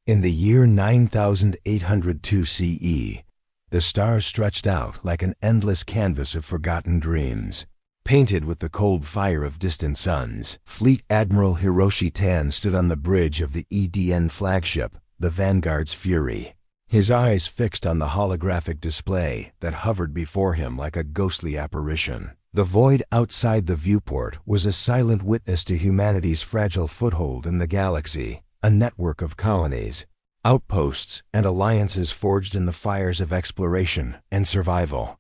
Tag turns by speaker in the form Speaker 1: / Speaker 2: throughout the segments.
Speaker 1: In the year 9802 CE, the stars stretched out like an endless canvas of forgotten dreams. Painted with the cold fire of distant suns, Fleet Admiral Hiroshi Tan stood on the bridge of the EDN flagship, the Vanguard's Fury. His eyes fixed on the holographic display that hovered before him like a ghostly apparition. The void outside the viewport was a silent witness to humanity's fragile foothold in the galaxy, a network of colonies, outposts, and alliances forged in the fires of exploration and survival.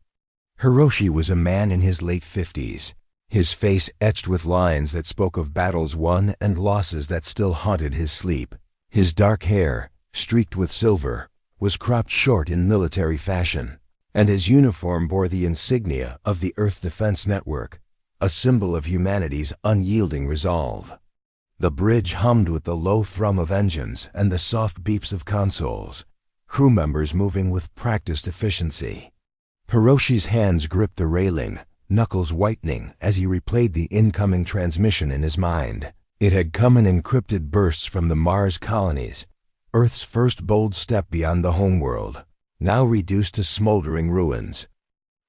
Speaker 1: Hiroshi was a man in his late 50s, his face etched with lines that spoke of battles won and losses that still haunted his sleep. His dark hair, streaked with silver, was cropped short in military fashion, and his uniform bore the insignia of the Earth Defense Network, a symbol of humanity's unyielding resolve. The bridge hummed with the low thrum of engines and the soft beeps of consoles, crew members moving with practiced efficiency. Hiroshi's hands gripped the railing, knuckles whitening as he replayed the incoming transmission in his mind. It had come in encrypted bursts from the Mars colonies, Earth's first bold step beyond the homeworld, now reduced to smoldering ruins.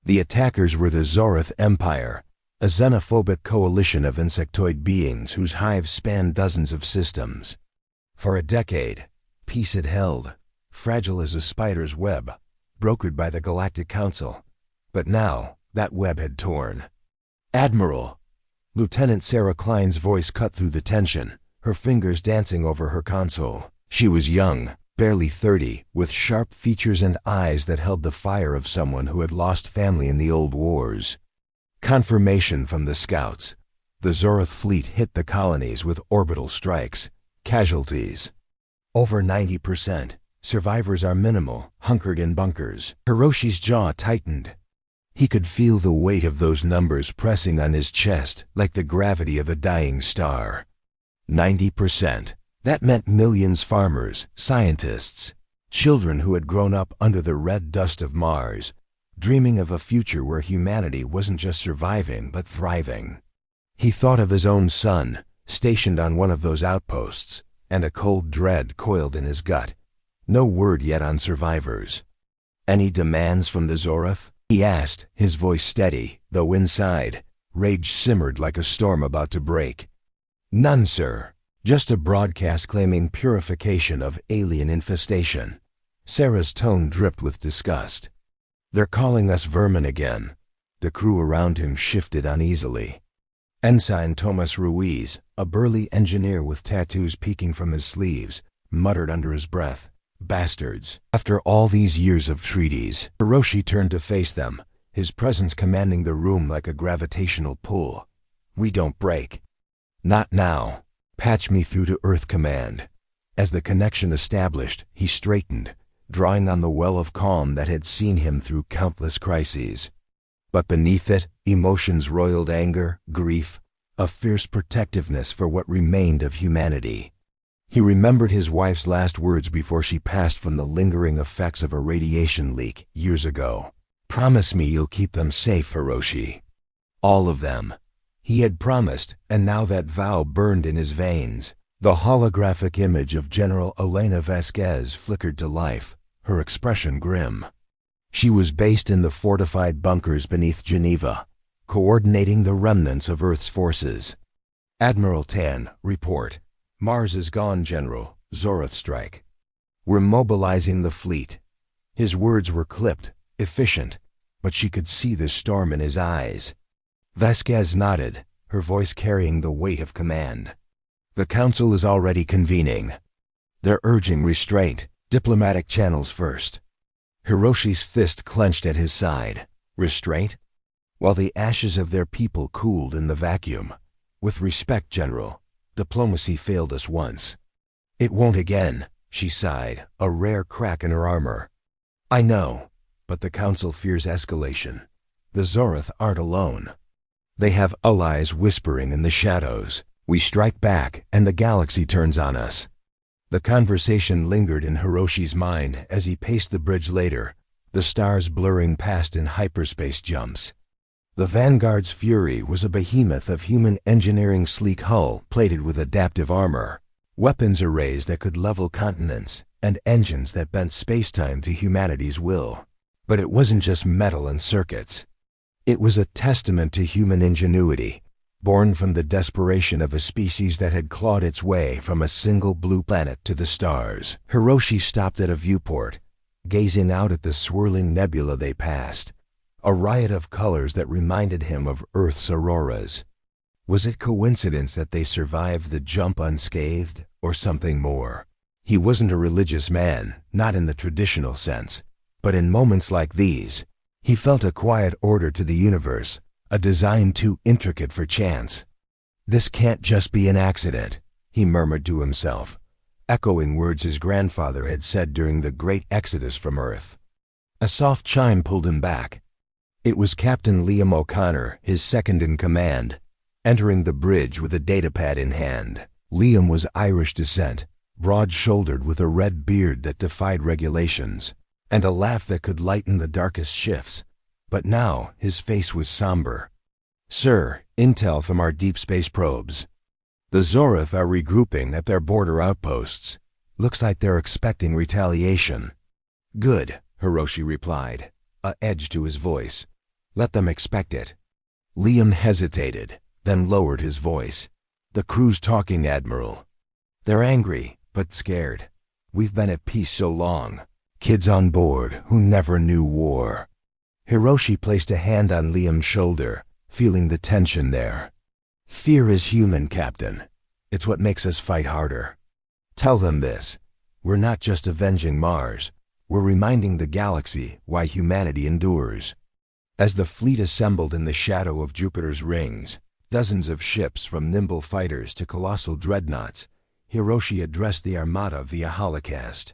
Speaker 1: The attackers were the Zorath Empire, a xenophobic coalition of insectoid beings whose hives spanned dozens of systems. For a decade, peace had held, fragile as a spider's web, brokered by the Galactic Council. But now, that web had torn. "Admiral!" Lieutenant Sarah Klein's voice cut through the tension, her fingers dancing over her console. She was young, barely 30, with sharp features and eyes that held the fire of someone who had lost family in the old wars. Confirmation from the scouts. The Zorath fleet hit the colonies with orbital strikes. Casualties: over 90%. Survivors are minimal, hunkered in bunkers. Hiroshi's jaw tightened. He could feel the weight of those numbers pressing on his chest like the gravity of a dying star. 90%. That meant millions farmers, scientists, children who had grown up under the red dust of Mars, dreaming of a future where humanity wasn't just surviving but thriving. He thought of his own son, stationed on one of those outposts, and a cold dread coiled in his gut. No word yet on survivors. "Any demands from the Zorath?" he asked, his voice steady, though inside, rage simmered like a storm about to break. "None, sir. Just a broadcast claiming purification of alien infestation." Sarah's tone dripped with disgust. "They're calling us vermin again." The crew around him shifted uneasily. Ensign Tomas Ruiz, a burly engineer with tattoos peeking from his sleeves, muttered under his breath, "Bastards." After all these years of treaties, Hiroshi turned to face them, his presence commanding the room like a gravitational pull. "We don't break." "Not now. Patch me through to Earth Command." As the connection established, he straightened, drawing on the well of calm that had seen him through countless crises. But beneath it, emotions roiled: anger, grief, a fierce protectiveness for what remained of humanity. He remembered his wife's last words before she passed from the lingering effects of a radiation leak years ago. "Promise me you'll keep them safe, Hiroshi." All of them. He had promised, and now that vow burned in his veins. The holographic image of General Elena Vasquez flickered to life, her expression grim. She was based in the fortified bunkers beneath Geneva, coordinating the remnants of Earth's forces. "Admiral Tan, report. Mars is gone, General. Zorath strike. We're mobilizing the fleet." His words were clipped, efficient, but she could see the storm in his eyes. Vasquez nodded, her voice carrying the weight of command. "The Council is already convening. They're urging restraint, diplomatic channels first." Hiroshi's fist clenched at his side. Restraint? While the ashes of their people cooled in the vacuum. "With respect, General, diplomacy failed us once." "It won't again," she sighed, a rare crack in her armor. "I know, but the Council fears escalation. The Zorath aren't alone. They have allies whispering in the shadows. We strike back, and the galaxy turns on us." The conversation lingered in Hiroshi's mind as he paced the bridge later, the stars blurring past in hyperspace jumps. The Vanguard's Fury was a behemoth of human engineering, sleek hull plated with adaptive armor, weapons arrays that could level continents, and engines that bent spacetime to humanity's will. But it wasn't just metal and circuits. It was a testament to human ingenuity, born from the desperation of a species that had clawed its way from a single blue planet to the stars. Hiroshi stopped at a viewport, gazing out at the swirling nebula they passed, a riot of colors that reminded him of Earth's auroras. Was it coincidence that they survived the jump unscathed, or something more? He wasn't a religious man, not in the traditional sense, but in moments like these, he felt a quiet order to the universe, a design too intricate for chance. "This can't just be an accident," he murmured to himself, echoing words his grandfather had said during the Great Exodus from Earth. A soft chime pulled him back. It was Captain Liam O'Connor, his second in command, entering the bridge with a datapad in hand. Liam was Irish descent, broad-shouldered with a red beard that defied regulations, and a laugh that could lighten the darkest shifts. But now his face was somber. "Sir, intel from our deep space probes. The Zorath are regrouping at their border outposts. Looks like they're expecting retaliation." "Good," Hiroshi replied, a edge to his voice. "Let them expect it." Liam hesitated, then lowered his voice. "The crew's talking, Admiral. They're angry, but scared. We've been at peace so long. Kids on board who never knew war." Hiroshi placed a hand on Liam's shoulder, feeling the tension there. "Fear is human, Captain. It's what makes us fight harder. Tell them this. We're not just avenging Mars. We're reminding the galaxy why humanity endures." As the fleet assembled in the shadow of Jupiter's rings, dozens of ships from nimble fighters to colossal dreadnoughts, Hiroshi addressed the armada via holocast.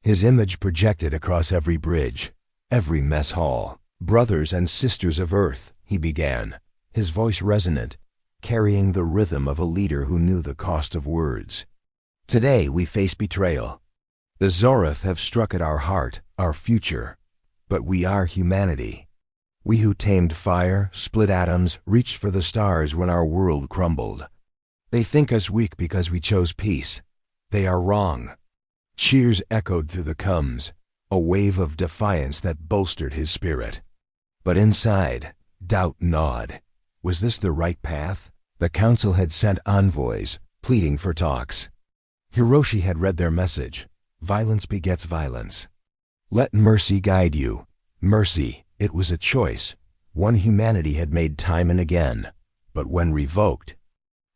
Speaker 1: His image projected across every bridge, every mess hall. "Brothers and sisters of Earth," he began, his voice resonant, carrying the rhythm of a leader who knew the cost of words. "Today we face betrayal. The Zorath have struck at our heart, our future. But we are humanity. We who tamed fire, split atoms, reached for the stars when our world crumbled. They think us weak because we chose peace. They are wrong." Cheers echoed through the coms, a wave of defiance that bolstered his spirit. But inside, doubt gnawed. Was this the right path? The council had sent envoys, pleading for talks. Hiroshi had read their message. Violence begets violence. Let mercy guide you. Mercy, it was a choice, one humanity had made time and again. But when revoked,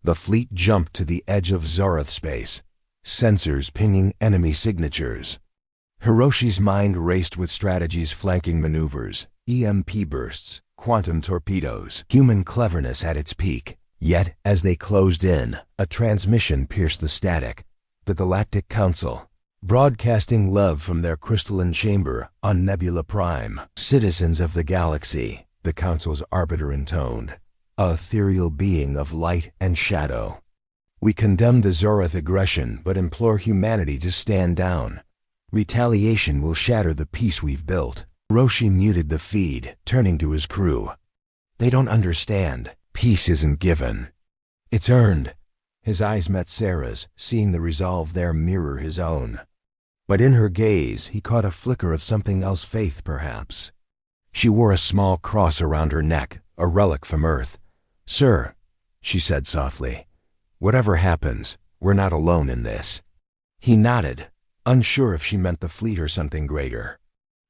Speaker 1: the fleet jumped to the edge of Zorath space, sensors pinging enemy signatures. Hiroshi's mind raced with strategies, flanking maneuvers, EMP bursts, quantum torpedoes, human cleverness at its peak. Yet, as they closed in, a transmission pierced the static. The Galactic Council, broadcasting love from their crystalline chamber on Nebula Prime. "Citizens of the galaxy," the Council's arbiter intoned, a ethereal being of light and shadow. "We condemn the Zorath aggression but implore humanity to stand down. Retaliation will shatter the peace we've built." Hiroshi muted the feed, turning to his crew. "They don't understand. Peace isn't given. It's earned." His eyes met Sarah's, seeing the resolve there mirror his own. But in her gaze, he caught a flicker of something else, faith perhaps. She wore a small cross around her neck, a relic from Earth. "Sir," she said softly, "whatever happens, we're not alone in this." He nodded, unsure if she meant the fleet or something greater.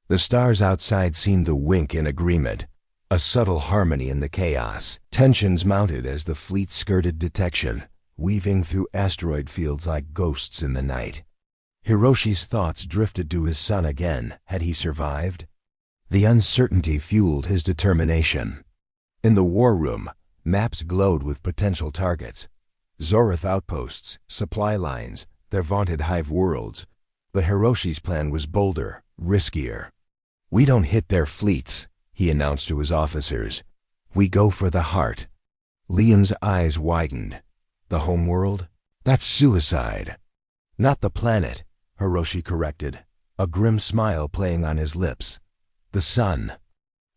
Speaker 1: The stars outside seemed to wink in agreement, a subtle harmony in the chaos. Tensions mounted as the fleet skirted detection, weaving through asteroid fields like ghosts in the night. Hiroshi's thoughts drifted to his son again. Had he survived? The uncertainty fueled his determination. In the war room, maps glowed with potential targets. Zorath outposts, supply lines, their vaunted hive worlds. But Hiroshi's plan was bolder, riskier. "We don't hit their fleets," he announced to his officers. "We go for the heart." Liam's eyes widened. "The homeworld? That's suicide." "Not the planet," Hiroshi corrected, a grim smile playing on his lips. "The sun."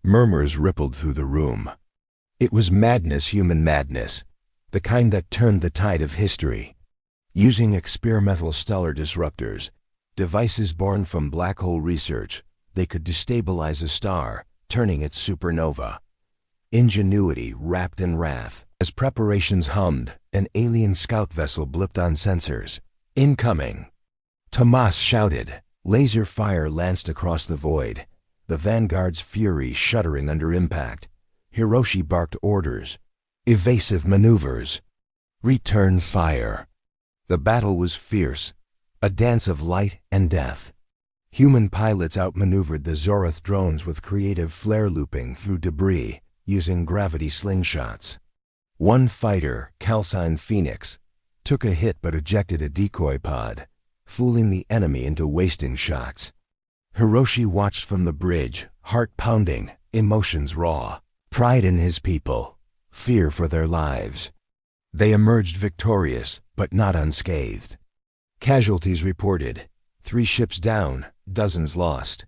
Speaker 1: Murmurs rippled through the room. It was madness, human madness, the kind that turned the tide of history. Using experimental stellar disruptors, Devices born from black hole research, they could destabilize a star, turning it supernova. Ingenuity wrapped in wrath. As preparations hummed, an alien scout vessel blipped on sensors. Incoming! Tomas shouted. Laser fire lanced across the void, the Vanguard's fury shuddering under impact. Hiroshi barked orders. Evasive maneuvers. Return fire. The battle was fierce, a dance of light and death. Human pilots outmaneuvered the Zorath drones with creative flare looping through debris, using gravity slingshots. One fighter, Calcine Phoenix, took a hit but ejected a decoy pod, fooling the enemy into wasting shots. Hiroshi watched from the bridge, heart pounding, emotions raw, pride in his people, fear for their lives. They emerged victorious, but not unscathed. Casualties reported, 3 ships down, dozens lost.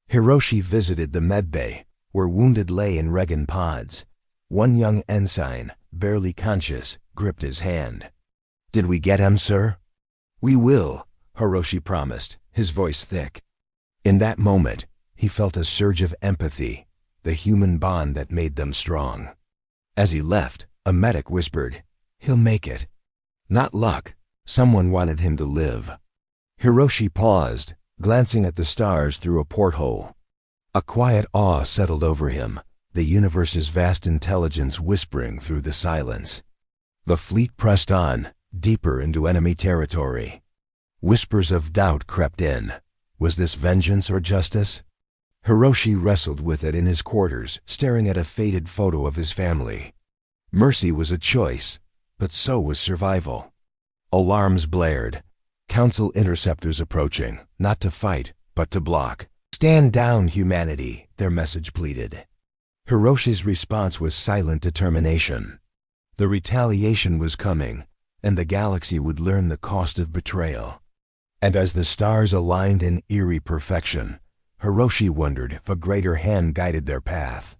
Speaker 1: Hiroshi visited the medbay, where wounded lay in Regan pods. One young ensign, barely conscious, gripped his hand. "Did we get him, sir?" "We will," Hiroshi promised, his voice thick. In that moment, he felt a surge of empathy, the human bond that made them strong. As he left, a medic whispered, "He'll make it." Not luck. Someone wanted him to live. Hiroshi paused, glancing at the stars through a porthole. A quiet awe settled over him, the universe's vast intelligence whispering through the silence. The fleet pressed on, deeper into enemy territory. Whispers of doubt crept in. Was this vengeance or justice? Hiroshi wrestled with it in his quarters, staring at a faded photo of his family. Mercy was a choice, but so was survival. Alarms blared. Council interceptors approaching, not to fight, but to block. "Stand down, humanity," their message pleaded. Hiroshi's response was silent determination. The retaliation was coming, and the galaxy would learn the cost of betrayal. And as the stars aligned in eerie perfection, Hiroshi wondered if a greater hand guided their path.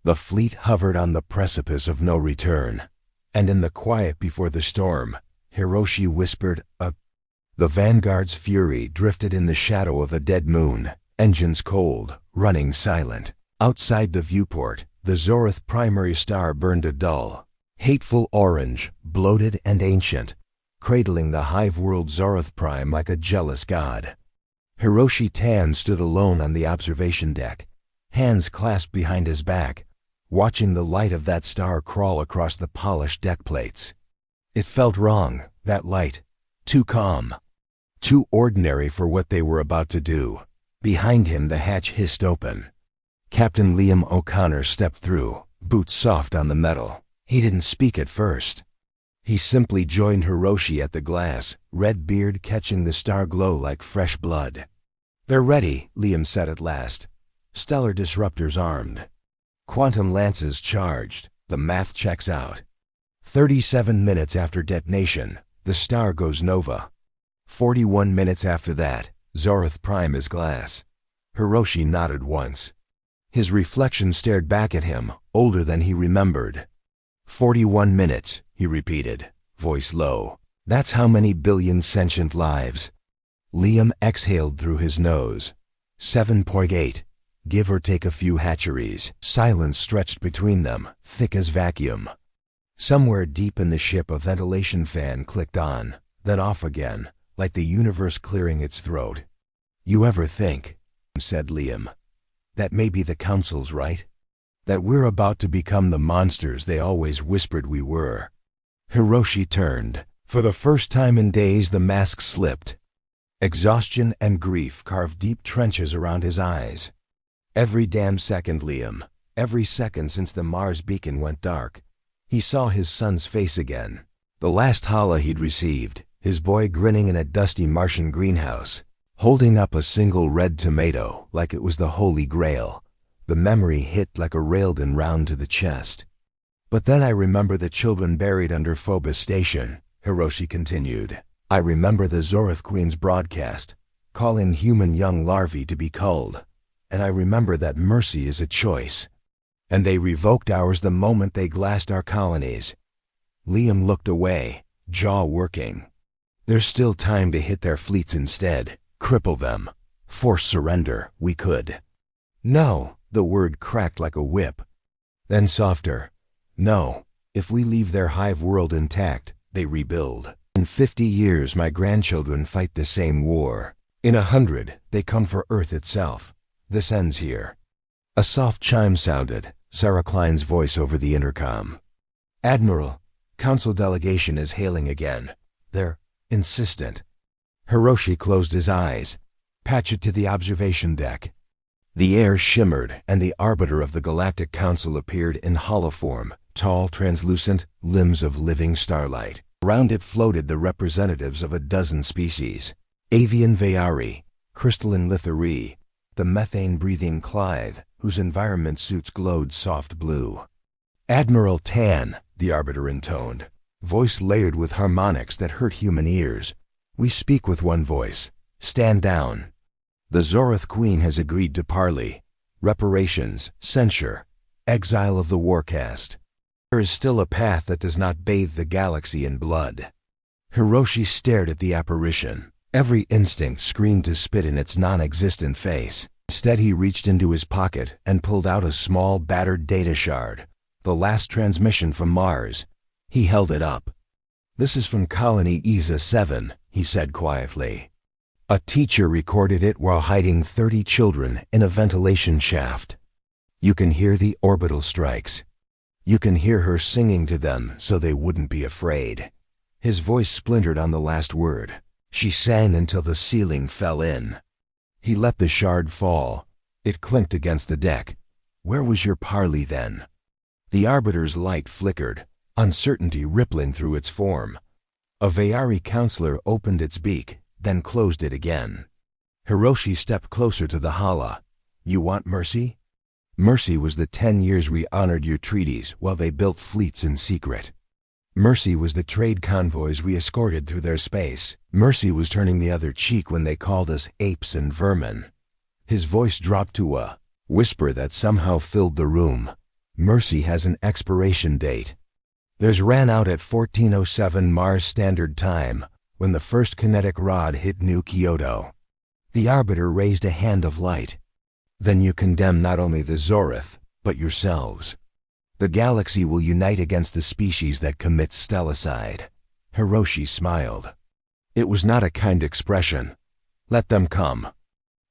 Speaker 1: The fleet hovered on the precipice of no return, and in the quiet before the storm, Hiroshi whispered, The Vanguard's fury drifted in the shadow of a dead moon, engines cold, running silent. Outside the viewport, the Zorath primary star burned a dull, hateful orange, bloated and ancient, cradling the hive-world Zorath Prime like a jealous god. Hiroshi Tan stood alone on the observation deck, hands clasped behind his back, watching the light of that star crawl across the polished deck plates. It felt wrong, that light, too calm, too ordinary for what they were about to do. Behind him the hatch hissed open. Captain Liam O'Connor stepped through, boots soft on the metal. He didn't speak at first. He simply joined Hiroshi at the glass, red beard catching the star glow like fresh blood. "They're ready," Liam said at last. "Stellar disruptors armed. Quantum lances charged. The math checks out. 37 minutes after detonation, the star goes nova. 41 minutes after that, Zorath Prime is glass." Hiroshi nodded once. His reflection stared back at him, older than he remembered. 41 minutes, he repeated, voice low. "That's how many billion sentient lives." Liam exhaled through his nose. 7.8, give or take a few hatcheries. Silence stretched between them, thick as vacuum. Somewhere deep in the ship a ventilation fan clicked on, then off again, like the universe clearing its throat. "You ever think," said Liam, "that maybe the Council's right? That we're about to become the monsters they always whispered we were?" Hiroshi turned. For the first time in days the mask slipped. Exhaustion and grief carved deep trenches around his eyes. "Every damn second, Liam. Every second since the Mars beacon went dark." He saw his son's face again. The last holla he'd received, his boy grinning in a dusty Martian greenhouse, holding up a single red tomato like it was the Holy Grail. The memory hit like a railgun round to the chest. "But then I remember the children buried under Phobos Station," Hiroshi continued. "I remember the Zorath Queen's broadcast, calling human young larvae to be culled. And I remember that mercy is a choice. And they revoked ours the moment they glassed our colonies." Liam looked away, jaw working. "There's still time to hit their fleets instead," Cripple them. Force surrender, we could. No, the word cracked like a whip. Then softer. No, if we leave their hive world intact, they rebuild. In 50 years my grandchildren fight the same war. In 100, they come for Earth itself. This ends here. A soft chime sounded, Sarah Klein's voice over the intercom. Admiral, Council delegation is hailing again. They're insistent. Hiroshi closed his eyes. Patch it to the observation deck. The air shimmered, and the arbiter of the Galactic Council appeared in holoform, tall, translucent, limbs of living starlight. Around it floated the representatives of a dozen species. Avian Veyari, crystalline Lithari, the methane-breathing Clythe, whose environment suits glowed soft blue. Admiral Tan, the arbiter intoned, voice layered with harmonics that hurt human ears. We speak with one voice. Stand down. The Zorath Queen has agreed to parley. Reparations, censure, exile of the warcast. There is still a path that does not bathe the galaxy in blood. Hiroshi stared at the apparition. Every instinct screamed to spit in its non-existent face. Instead, he reached into his pocket and pulled out a small, battered data shard. The last transmission from Mars. He held it up. This is from Colony ESA 7, he said quietly. A teacher recorded it while hiding 30 children in a ventilation shaft. You can hear the orbital strikes. You can hear her singing to them so they wouldn't be afraid. His voice splintered on the last word. She sang until the ceiling fell in. He let the shard fall. It clinked against the deck. Where was your parley then? The arbiter's light flickered, uncertainty rippling through its form. A Veyari counselor opened its beak, then closed it again. Hiroshi stepped closer to the hala. You want mercy? Mercy was the 10 years we honored your treaties while they built fleets in secret. Mercy was the trade convoys we escorted through their space. Mercy was turning the other cheek when they called us apes and vermin. His voice dropped to a whisper that somehow filled the room. Mercy has an expiration date. Theirs ran out at 1407 Mars Standard Time, when the first kinetic rod hit New Kyoto. The arbiter raised a hand of light. Then you condemn not only the Zorath, but yourselves. The galaxy will unite against the species that commits stellicide. Hiroshi smiled. It was not a kind expression. Let them come.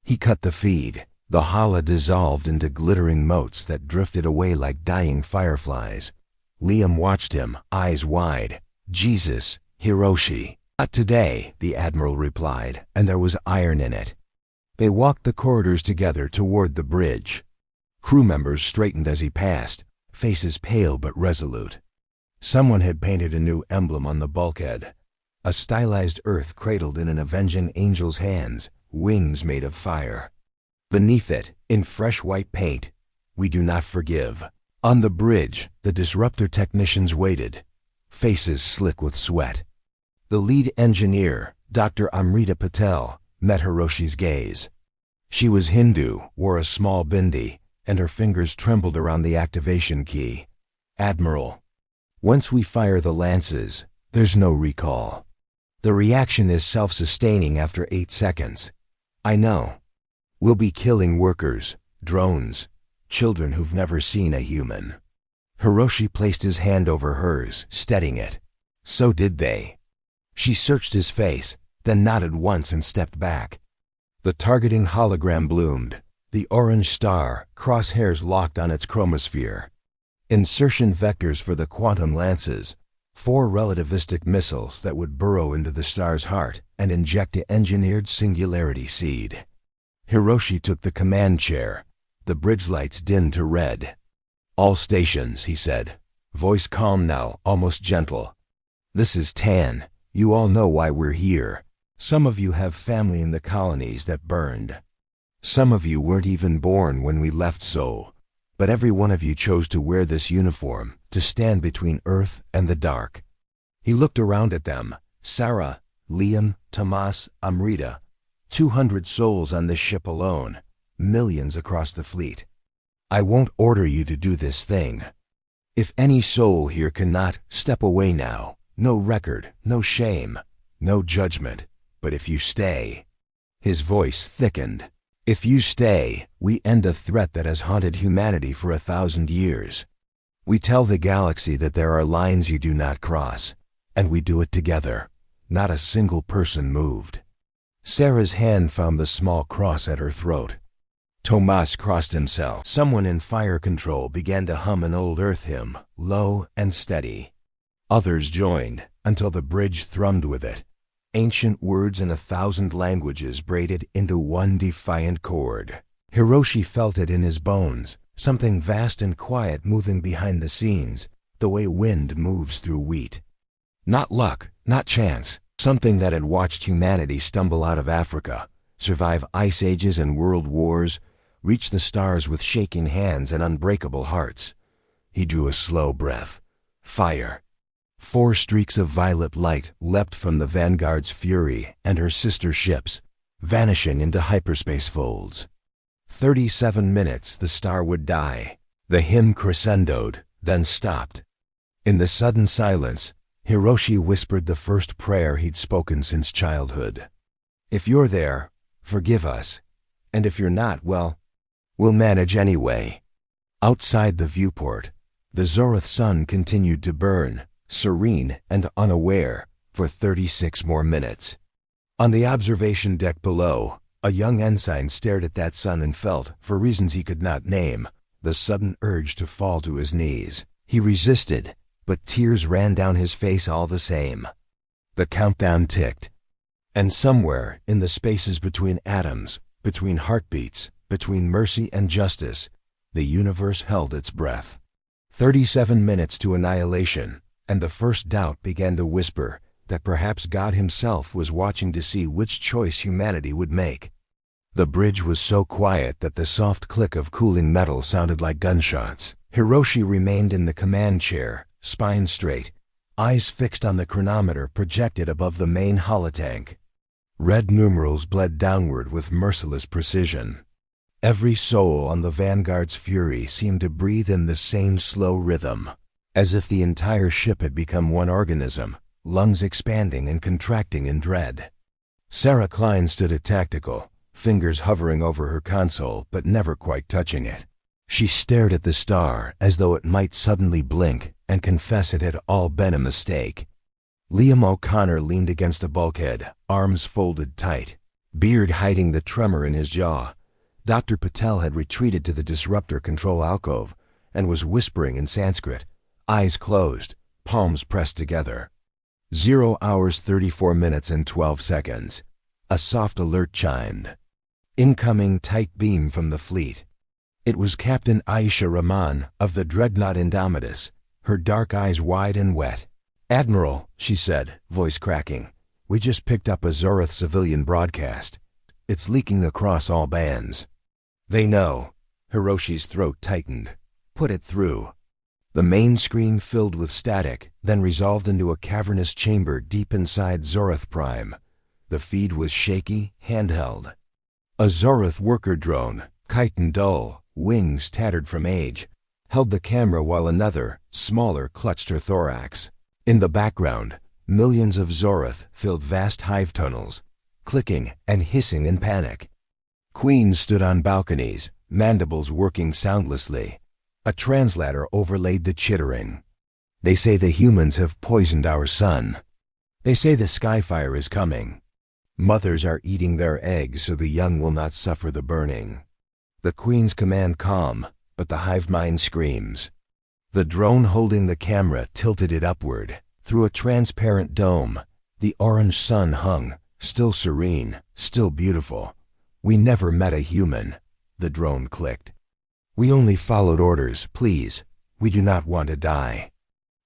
Speaker 1: He cut the feed. The hala dissolved into glittering motes that drifted away like dying fireflies. Liam watched him, eyes wide. Jesus, Hiroshi. Not today, the Admiral replied, and there was iron in it. They walked the corridors together toward the bridge. Crew members straightened as he passed, faces pale but resolute. Someone had painted a new emblem on the bulkhead. A stylized earth cradled in an avenging angel's hands, wings made of fire. Beneath it, in fresh white paint, "We do not forgive." On the bridge, the disruptor technicians waited, faces slick with sweat. The lead engineer, Dr. Amrita Patel, met Hiroshi's gaze. She was Hindu, wore a small bindi, and her fingers trembled around the activation key. Admiral, once we fire the lances, there's no recall. The reaction is self-sustaining after 8 seconds. I know. We'll be killing workers, drones, children who've never seen a human. Hiroshi placed his hand over hers, steadying it. So did they. She searched his face, then nodded once and stepped back. The targeting hologram bloomed, the orange star, crosshairs locked on its chromosphere. Insertion vectors for the quantum lances, 4 relativistic missiles that would burrow into the star's heart and inject the engineered singularity seed. Hiroshi took the command chair. The bridge lights dimmed to red. All stations, he said, voice calm now, almost gentle. This is Tan. You all know why we're here. Some of you have family in the colonies that burned. Some of you weren't even born when we left Seoul. But every one of you chose to wear this uniform, to stand between Earth and the dark. He looked around at them. Sarah, Liam, Tomas, Amrita. 200 souls on this ship alone. Millions across the fleet. I won't order you to do this thing. If any soul here cannot, step away now. No record, no shame, no judgment. But if you stay... His voice thickened. "If you stay, we end a threat that has haunted humanity for 1,000 years. We tell the galaxy that there are lines you do not cross, and we do it together." Not a single person moved. Sarah's hand found the small cross at her throat. Tomas crossed himself. Someone in fire control began to hum an old Earth hymn, low and steady. Others joined, until the bridge thrummed with it. Ancient words in 1,000 languages braided into one defiant chord. Hiroshi felt it in his bones, something vast and quiet moving behind the scenes, the way wind moves through wheat. Not luck, not chance, something that had watched humanity stumble out of Africa, survive ice ages and world wars, reach the stars with shaking hands and unbreakable hearts. He drew a slow breath. Fire. 4 streaks of violet light leapt from the Vanguard's Fury and her sister ships, vanishing into hyperspace folds. 37 minutes the star would die. The hymn crescendoed, then stopped. In the sudden silence, Hiroshi whispered the first prayer he'd spoken since childhood. "If you're there, forgive us. And if you're not, well, we'll manage anyway." Outside the viewport, the Zorath sun continued to burn, serene and unaware, for 36 more minutes. On the observation deck below, a young ensign stared at that sun and felt, for reasons he could not name, the sudden urge to fall to his knees. He resisted, but tears ran down his face all the same. The countdown ticked. And somewhere, in the spaces between atoms, between heartbeats, between mercy and justice, the universe held its breath. 37 minutes to annihilation, and the first doubt began to whisper that perhaps God himself was watching to see which choice humanity would make. The bridge was so quiet that the soft click of cooling metal sounded like gunshots. Hiroshi remained in the command chair, spine straight, eyes fixed on the chronometer projected above the main holotank. Red numerals bled downward with merciless precision. Every soul on the Vanguard's Fury seemed to breathe in the same slow rhythm, as if the entire ship had become one organism, lungs expanding and contracting in dread. Sarah Klein stood at tactical, fingers hovering over her console but never quite touching it. She stared at the star as though it might suddenly blink and confess it had all been a mistake. Liam O'Connor leaned against a bulkhead, arms folded tight, beard hiding the tremor in his jaw. Dr. Patel had retreated to the disruptor control alcove and was whispering in Sanskrit, eyes closed, palms pressed together. 0 hours 34 minutes and 12 seconds. A soft alert chimed. Incoming tight beam from the fleet. It was Captain Aisha Rahman of the dreadnought Indomitus, her dark eyes wide and wet. "Admiral," she said, voice cracking, "we just picked up a Zorath civilian broadcast. It's leaking across all bands." "They know." Hiroshi's throat tightened. "Put it through." The main screen filled with static, then resolved into a cavernous chamber deep inside Zorath Prime. The feed was shaky, handheld. A Zorath worker drone, chitin dull, wings tattered from age, held the camera while another, smaller, clutched her thorax. In the background, millions of Zorath filled vast hive tunnels, clicking and hissing in panic. Queens stood on balconies, mandibles working soundlessly. A translator overlaid the chittering. "They say the humans have poisoned our sun. They say the skyfire is coming. Mothers are eating their eggs so the young will not suffer the burning." The queens command calm, but the hive mind screams. The drone holding the camera tilted it upward. Through a transparent dome, the orange sun hung, still serene, still beautiful. "We never met a human," the drone clicked. "We only followed orders, please. We do not want to die."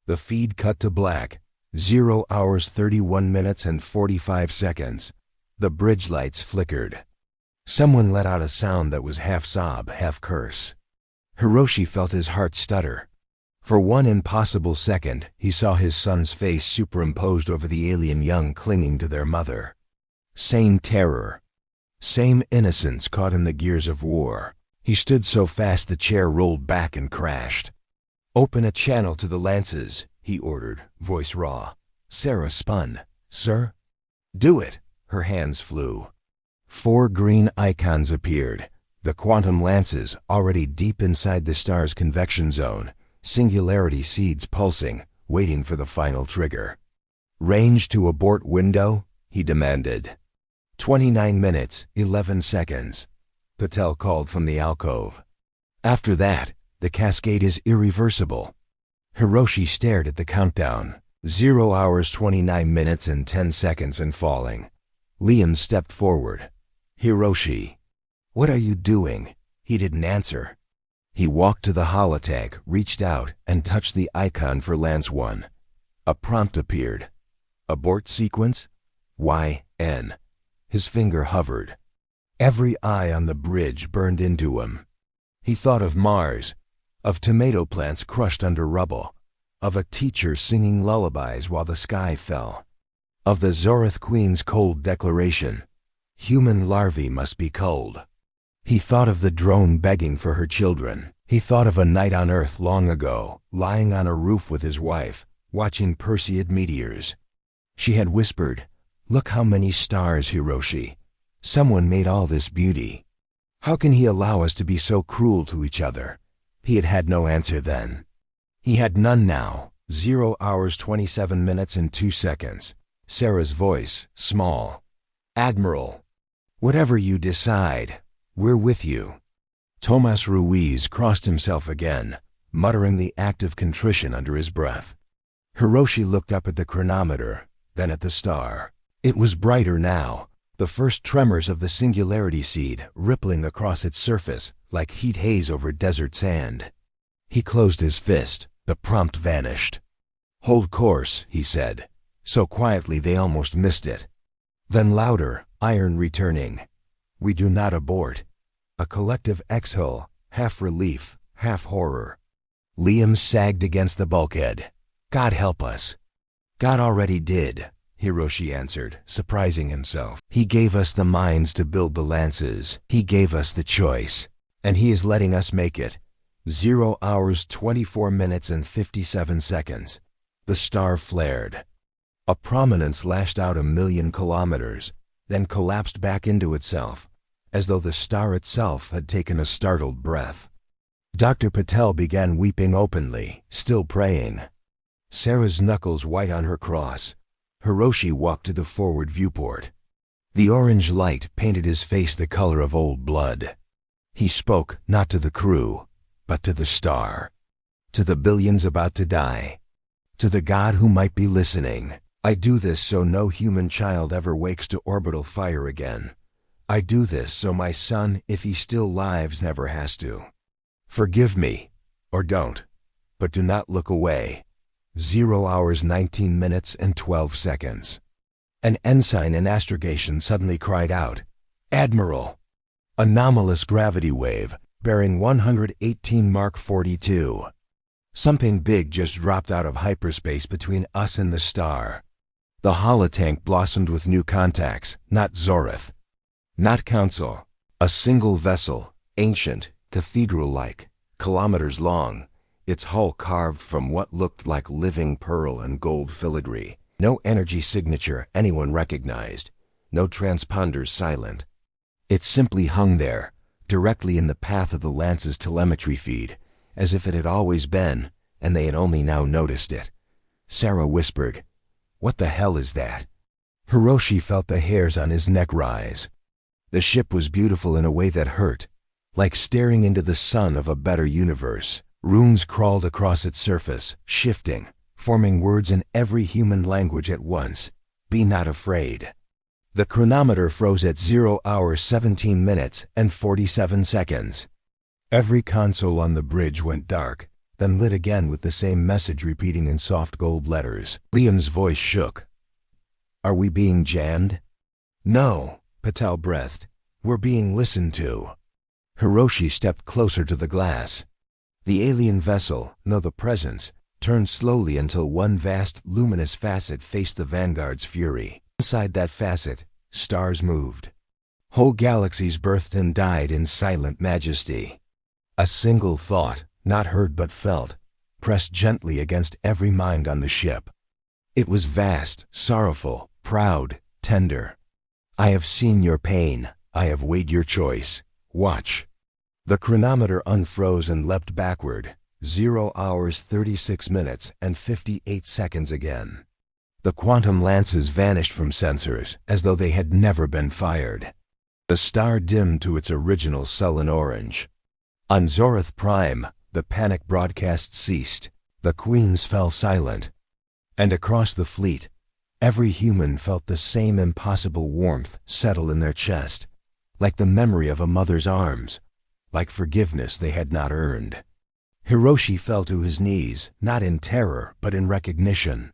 Speaker 1: The feed cut to black. 0 hours 31 minutes and 45 seconds. The bridge lights flickered. Someone let out a sound that was half sob, half curse. Hiroshi felt his heart stutter. For one impossible second, he saw his son's face superimposed over the alien young clinging to their mother. Same terror. Same innocence caught in the gears of war. He stood so fast the chair rolled back and crashed. "Open a channel to the lances," he ordered, voice raw. Sarah spun. "Sir?" "Do it." Her hands flew. 4 green icons appeared, the quantum lances already deep inside the star's convection zone, singularity seeds pulsing, waiting for the final trigger. "Range to abort window?" he demanded. 29 minutes, 11 seconds, Patel called from the alcove. After that, the cascade is irreversible. Hiroshi stared at the countdown. 0 hours 29 minutes and 10 seconds and falling. Liam stepped forward. "Hiroshi, what are you doing?" He didn't answer. He walked to the holotank, reached out, and touched the icon for Lance 1. A prompt appeared. "Abort sequence? YN." His finger hovered. Every eye on the bridge burned into him. He thought of Mars, of tomato plants crushed under rubble, of a teacher singing lullabies while the sky fell, of the Zorath Queen's cold declaration, "Human larvae must be cold." He thought of the drone begging for her children. He thought of a night on Earth long ago, lying on a roof with his wife, watching Perseid meteors. She had whispered, "Look how many stars, Hiroshi. Someone made all this beauty. How can he allow us to be so cruel to each other?" He had had no answer then. He had none now. 0 hours 27 minutes and 2 seconds. Sarah's voice, small. "Admiral, whatever you decide, we're with you." Tomas Ruiz crossed himself again, muttering the act of contrition under his breath. Hiroshi looked up at the chronometer, then at the star. It was brighter now, the first tremors of the singularity seed rippling across its surface like heat haze over desert sand. He closed his fist. The prompt vanished. "Hold course," he said, so quietly they almost missed it. Then louder, iron returning. "We do not abort." A collective exhale, half relief, half horror. Liam sagged against the bulkhead. "God help us." "God already did," Hiroshi answered, surprising himself. "He gave us the minds to build the lances. He gave us the choice. And he is letting us make it." 0 hours 24 minutes and 57 seconds. The star flared. A prominence lashed out 1,000,000 kilometers, then collapsed back into itself, as though the star itself had taken a startled breath. Dr. Patel began weeping openly, still praying. Sarah's knuckles white on her cross. Hiroshi walked to the forward viewport. The orange light painted his face the color of old blood. He spoke not to the crew, but to the star, to the billions about to die, to the God who might be listening. "I do this so no human child ever wakes to orbital fire again. I do this so my son, if he still lives, never has to. Forgive me, or don't, but do not look away." 0 hours 19 minutes and 12 seconds. An ensign in astrogation suddenly cried out, "Admiral!" Anomalous gravity wave, bearing 118 Mark 42. Something big just dropped out of hyperspace between us and the star. The holotank blossomed with new contacts, not Zorath, not Council. A single vessel, ancient, cathedral-like, kilometers long, its hull carved from what looked like living pearl and gold filigree. No energy signature anyone recognized, no transponders silent. It simply hung there, directly in the path of the Lance's telemetry feed, as if it had always been, and they had only now noticed it. Sarah whispered, "What the hell is that?" Hiroshi felt the hairs on his neck rise. The ship was beautiful in a way that hurt, like staring into the sun of a better universe. Runes crawled across its surface, shifting, forming words in every human language at once. "Be not afraid." The chronometer froze at 0 hours 17 minutes and 47 seconds. Every console on the bridge went dark, then lit again with the same message repeating in soft gold letters. Liam's voice shook. "Are we being jammed?" "No," Patel breathed. "We're being listened to." Hiroshi stepped closer to the glass. The alien vessel, no the presence, turned slowly until one vast, luminous facet faced the Vanguard's fury. Inside that facet, stars moved. Whole galaxies birthed and died in silent majesty. A single thought, not heard but felt, pressed gently against every mind on the ship. It was vast, sorrowful, proud, tender. "I have seen your pain. I have weighed your choice. Watch. The chronometer unfroze and leapt backward, 0 hours 36 minutes and 58 seconds again. The quantum lances vanished from sensors as though they had never been fired. The star dimmed to its original sullen orange. On Zorath Prime, the panic broadcast ceased. The queens fell silent. And across the fleet, every human felt the same impossible warmth settle in their chest, like the memory of a mother's arms, like forgiveness they had not earned. Hiroshi fell to his knees, not in terror, but in recognition.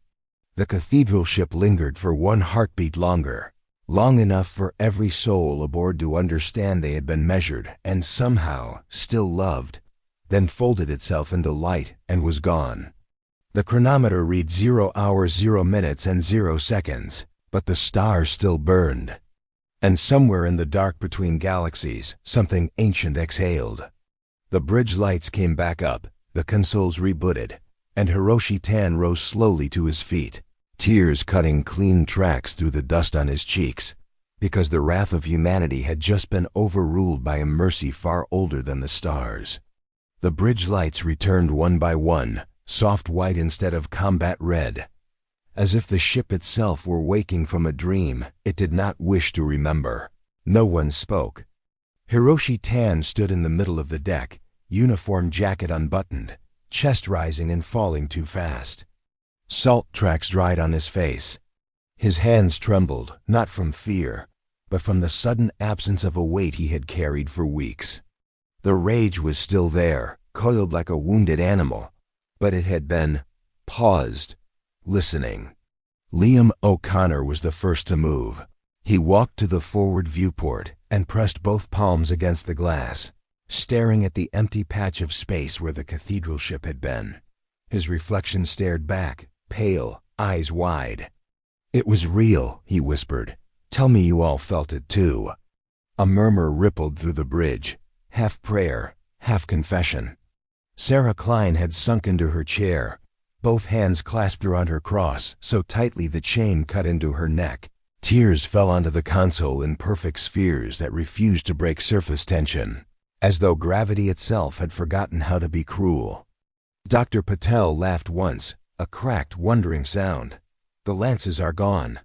Speaker 1: The cathedral ship lingered for one heartbeat longer, long enough for every soul aboard to understand they had been measured and somehow still loved, then folded itself into light and was gone. The chronometer read 0 hours 0 minutes and 0 seconds, but the star still burned. And somewhere in the dark between galaxies, something ancient exhaled. The bridge lights came back up, the consoles rebooted, and Hiroshi Tan rose slowly to his feet, tears cutting clean tracks through the dust on his cheeks, because the wrath of humanity had just been overruled by a mercy far older than the stars. The bridge lights returned one by one, soft white instead of combat red. As if the ship itself were waking from a dream it did not wish to remember. No one spoke. Hiroshi Tan stood in the middle of the deck, uniform jacket unbuttoned, chest rising and falling too fast. Salt tracks dried on his face. His hands trembled, not from fear, but from the sudden absence of a weight he had carried for weeks. The rage was still there, coiled like a wounded animal, but it had been paused, listening. Liam O'Connor was the first to move. He walked to the forward viewport and pressed both palms against the glass, staring at the empty patch of space where the cathedral ship had been. His reflection stared back, pale, eyes wide. "It was real," he whispered. "Tell me you all felt it too." A murmur rippled through the bridge, half prayer, half confession. Sarah Klein had sunk into her chair, both hands clasped around her cross so tightly the chain cut into her neck. Tears fell onto the console in perfect spheres that refused to break surface tension, as though gravity itself had forgotten how to be cruel. Dr. Patel laughed once, a cracked, wondering sound. "The lances are gone.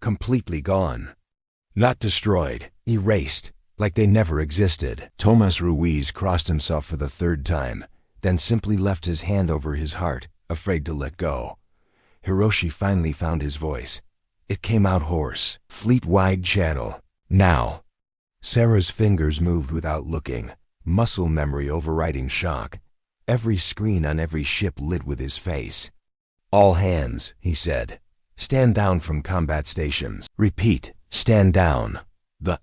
Speaker 1: Completely gone. Not destroyed, erased, like they never existed." Tomas Ruiz crossed himself for the third time, then simply left his hand over his heart, afraid to let go. Hiroshi finally found his voice. It came out hoarse, fleet-wide channel. "Now." Sarah's fingers moved without looking, muscle memory overriding shock. Every screen on every ship lit with his face. "All hands," he said. "Stand down from combat stations. Repeat, stand down. The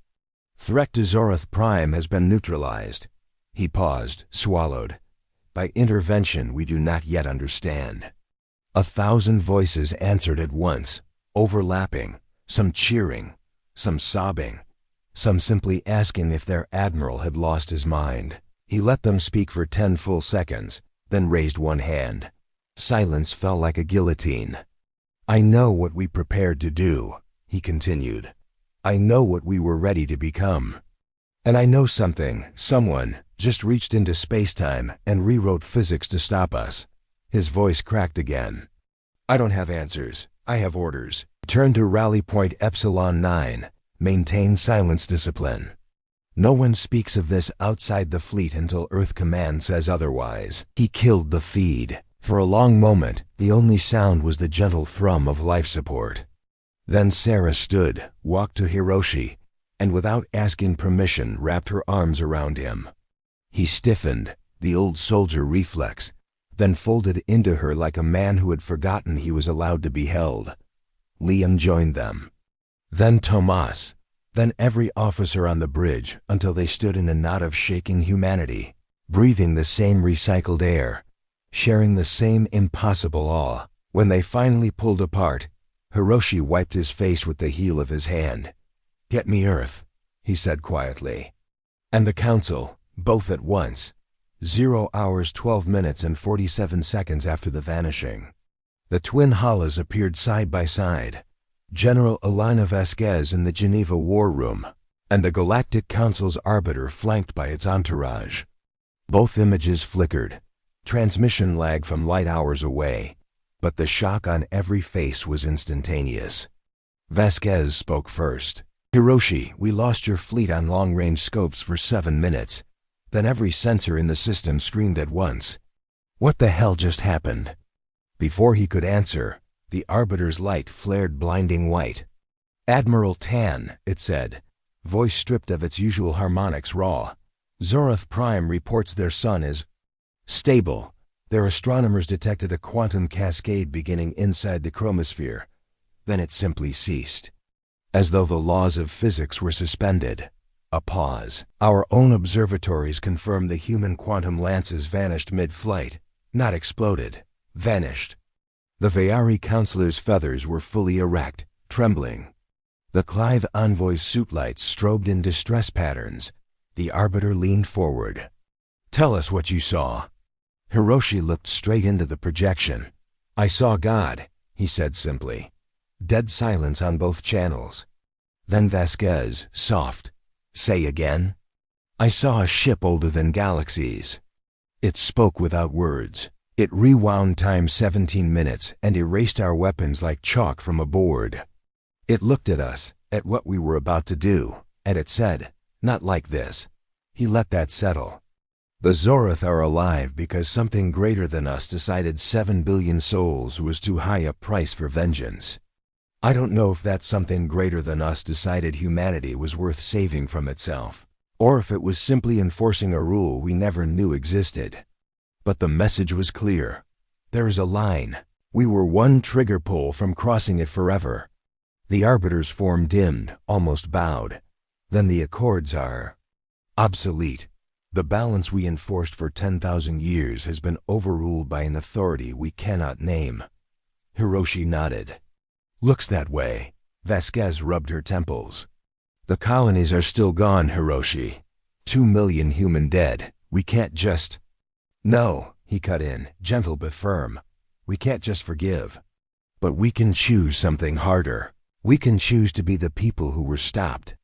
Speaker 1: threat to Zorath Prime has been neutralized." He paused, swallowed. "By intervention we do not yet understand." 1,000 voices answered at once, overlapping, some cheering, some sobbing, some simply asking if their admiral had lost his mind. He let them speak for 10 full seconds, then raised one hand. Silence fell like a guillotine. "I know what we prepared to do," he continued. "I know what we were ready to become. And I know someone just reached into space-time and rewrote physics to stop us." His voice cracked again. "I don't have answers. I have orders. Turn to rally point Epsilon 9. Maintain silence discipline. No one speaks of this outside the fleet until Earth Command says otherwise." He killed the feed. For a long moment, the only sound was the gentle thrum of life support. Then Sarah stood, walked to Hiroshi, and without asking permission wrapped her arms around him. He stiffened, the old soldier reflex, then folded into her like a man who had forgotten he was allowed to be held. Liam joined them. Then Tomas. Then every officer on the bridge until they stood in a knot of shaking humanity, breathing the same recycled air, sharing the same impossible awe. When they finally pulled apart, Hiroshi wiped his face with the heel of his hand. "Get me Earth," he said quietly. And the Council, both at once. 0 hours 12 minutes and 47 seconds after the vanishing. The twin Halas appeared side by side. General Elena Vasquez in the Geneva War Room, and the Galactic Council's arbiter flanked by its entourage. Both images flickered, transmission lag from light hours away, but the shock on every face was instantaneous. Vasquez spoke first. "Hiroshi, we lost your fleet on long-range scopes for 7 minutes. Then every sensor in the system screamed at once. What the hell just happened?" Before he could answer, the arbiter's light flared blinding white. "Admiral Tan," it said, voice stripped of its usual harmonics raw. "Zorath Prime reports their sun is stable. Their astronomers detected a quantum cascade beginning inside the chromosphere. Then it simply ceased. As though the laws of physics were suspended. A pause. Our own observatories confirmed the human quantum lances vanished mid-flight. Not exploded. Vanished." The Veari counselor's feathers were fully erect, trembling. The Clive envoy's suit lights strobed in distress patterns. The arbiter leaned forward. "Tell us what you saw." Hiroshi looked straight into the projection. "I saw God," he said simply. Dead silence on both channels. Then Vasquez, soft. "Say again." "I saw a ship older than galaxies." It spoke without words. It rewound time 17 minutes and erased our weapons like chalk from a board. It looked at us, at what we were about to do, and it said, "Not like this." He let that settle. "The Zorath are alive because something greater than us decided 7 billion souls was too high a price for vengeance. I don't know if that something greater than us decided humanity was worth saving from itself, or if it was simply enforcing a rule we never knew existed. But the message was clear. There is a line. We were one trigger pull from crossing it forever." The arbiter's form dimmed, almost bowed. "Then the accords are obsolete. The balance we enforced for 10,000 years has been overruled by an authority we cannot name." Hiroshi nodded. "Looks that way." Vasquez rubbed her temples. "The colonies are still gone, Hiroshi. 2 million human dead. We can't just—" "No," he cut in, gentle but firm. "We can't just forgive. But we can choose something harder. We can choose to be the people who were stopped.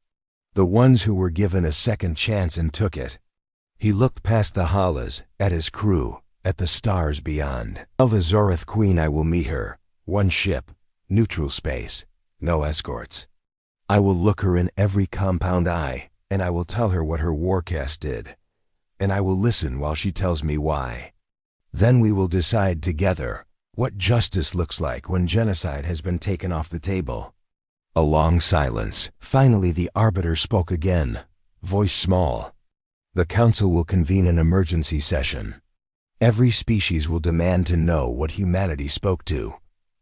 Speaker 1: The ones who were given a second chance and took it." He looked past the Halas, at his crew, at the stars beyond. "Tell the Zorath Queen I will meet her. One ship. Neutral space. No escorts. I will look her in every compound eye, and I will tell her what her warcast did. And I will listen while she tells me why. Then we will decide together what justice looks like when genocide has been taken off the table." A long silence. Finally the arbiter spoke again, voice small. "The council will convene an emergency session. Every species will demand to know what humanity spoke to.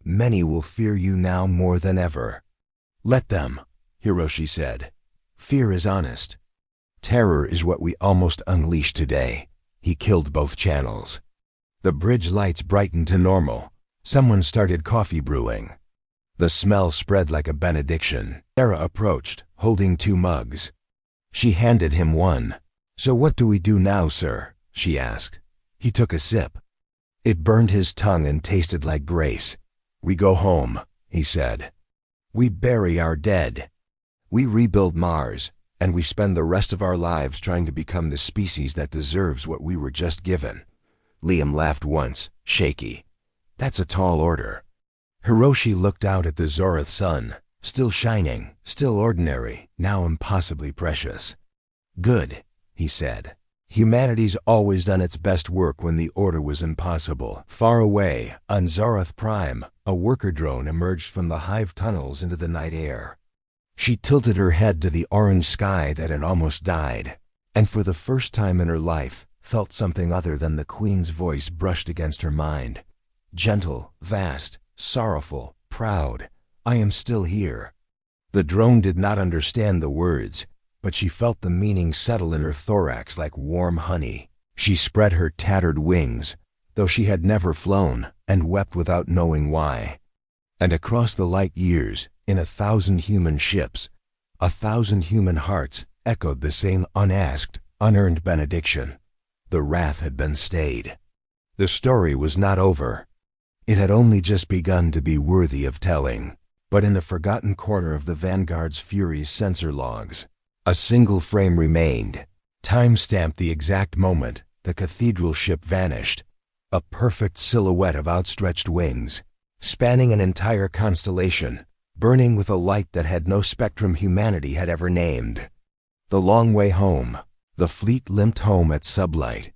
Speaker 1: Many will fear you now more than ever." "Let them," Hiroshi said. "Fear is honest. Terror is what we almost unleashed today." He killed both channels. The bridge lights brightened to normal. Someone started coffee brewing. The smell spread like a benediction. Sarah approached, holding 2 mugs. She handed him one. "So what do we do now, sir?" she asked. He took a sip. It burned his tongue and tasted like grace. "We go home," he said. "We bury our dead. We rebuild Mars, and we spend the rest of our lives trying to become the species that deserves what we were just given." Liam laughed once, shaky. "That's a tall order." Hiroshi looked out at the Zorath sun, still shining, still ordinary, now impossibly precious. "Good," he said. "Humanity's always done its best work when the order was impossible." Far away, on Zorath Prime, a worker drone emerged from the hive tunnels into the night air. She tilted her head to the orange sky that had almost died, and for the first time in her life, felt something other than the Queen's voice brushed against her mind. Gentle, vast, sorrowful, proud. "I am still here." The drone did not understand the words, but she felt the meaning settle in her thorax like warm honey. She spread her tattered wings, though she had never flown, and wept without knowing why. And across the light years, in 1,000 human ships, 1,000 human hearts echoed the same unasked, unearned benediction. The wrath had been stayed. The story was not over. It had only just begun to be worthy of telling. But in a forgotten corner of the Vanguard's Fury's sensor logs, A single frame remained, time-stamped the exact moment the cathedral ship vanished, a perfect silhouette of outstretched wings, spanning an entire constellation, burning with a light that had no spectrum humanity had ever named. The long way home, the fleet limped home at sublight,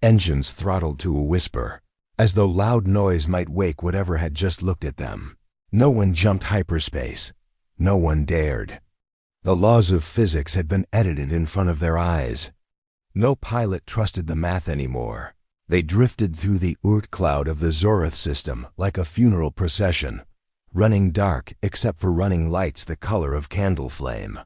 Speaker 1: engines throttled to a whisper, as though loud noise might wake whatever had just looked at them. No one jumped hyperspace. No one dared. The laws of physics had been edited in front of their eyes. No pilot trusted the math anymore. They drifted through the Oort cloud of the Zorath system like a funeral procession, running dark except for running lights the color of candle flame.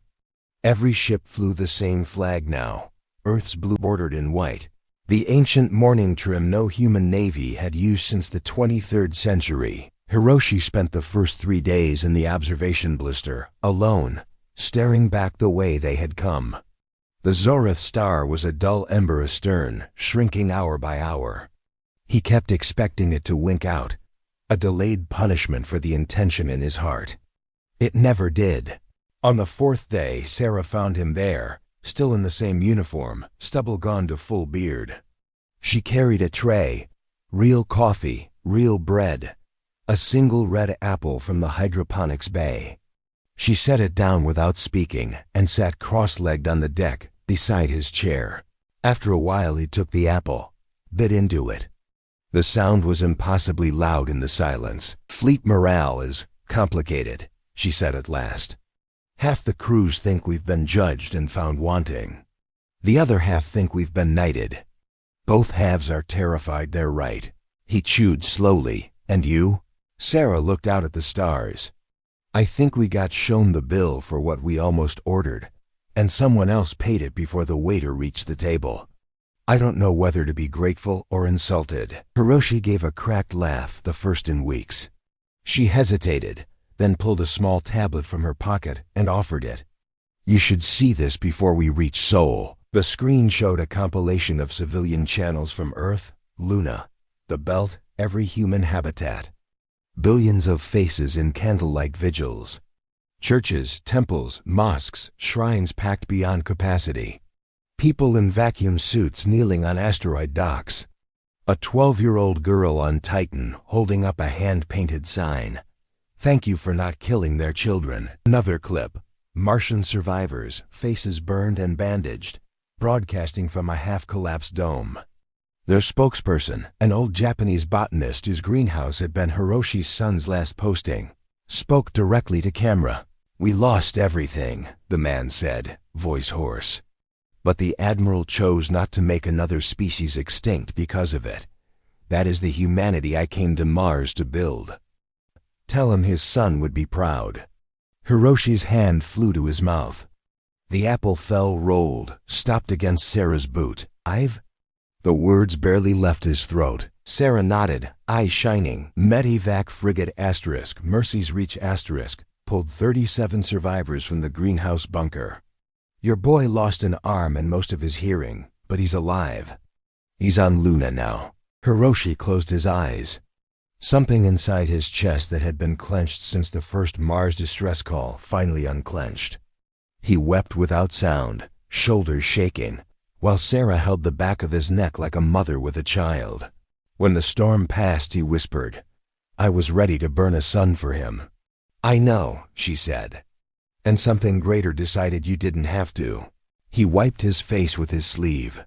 Speaker 1: Every ship flew the same flag now, Earth's blue bordered in white, the ancient mourning trim no human navy had used since the 23rd century. Hiroshi spent the first 3 days in the observation blister, alone, staring back the way they had come. The Zorath star was a dull ember astern, shrinking hour by hour. He kept expecting it to wink out, a delayed punishment for the intention in his heart. It never did. On the 4th day, Sarah found him there, still in the same uniform, stubble gone to full beard. She carried a tray, real coffee, real bread, a single red apple from the hydroponics bay. She set it down without speaking and sat cross-legged on the deck beside his chair. After a while he took the apple, bit into it. The sound was impossibly loud in the silence. "Fleet morale is complicated," she said at last. "Half the crews think we've been judged and found wanting. The other half think we've been knighted. Both halves are terrified they're right." He chewed slowly. "And you?" Sarah looked out at the stars. "I think we got shown the bill for what we almost ordered, and someone else paid it before the waiter reached the table. I don't know whether to be grateful or insulted." Hiroshi gave a cracked laugh, the first in weeks. She hesitated, then pulled a small tablet from her pocket and offered it. "You should see this before we reach Seoul." The screen showed a compilation of civilian channels from Earth, Luna, the Belt, every human habitat. Billions of faces in candle-like vigils. Churches, temples, mosques, shrines packed beyond capacity. People in vacuum suits kneeling on asteroid docks. A 12-year-old girl on Titan holding up a hand-painted sign. "Thank you for not killing their children." Another clip. Martian survivors, faces burned and bandaged, broadcasting from a half-collapsed dome. Their spokesperson, an old Japanese botanist whose greenhouse had been Hiroshi's son's last posting, spoke directly to camera. "We lost everything," the man said, voice hoarse. "But the Admiral chose not to make another species extinct because of it. That is the humanity I came to Mars to build. Tell him his son would be proud." Hiroshi's hand flew to his mouth. The apple fell, rolled, stopped against Sarah's boot. "I've?" The words barely left his throat. Sarah nodded, eyes shining. Medivac frigate *, Mercy's Reach *, pulled 37 survivors from the greenhouse bunker. "Your boy lost an arm and most of his hearing, but he's alive. He's on Luna now." Hiroshi closed his eyes. Something inside his chest that had been clenched since the first Mars distress call finally unclenched. He wept without sound, shoulders shaking, while Sarah held the back of his neck like a mother with a child. When the storm passed, he whispered, "I was ready to burn a son for him." "I know," she said. "And something greater decided you didn't have to." He wiped his face with his sleeve.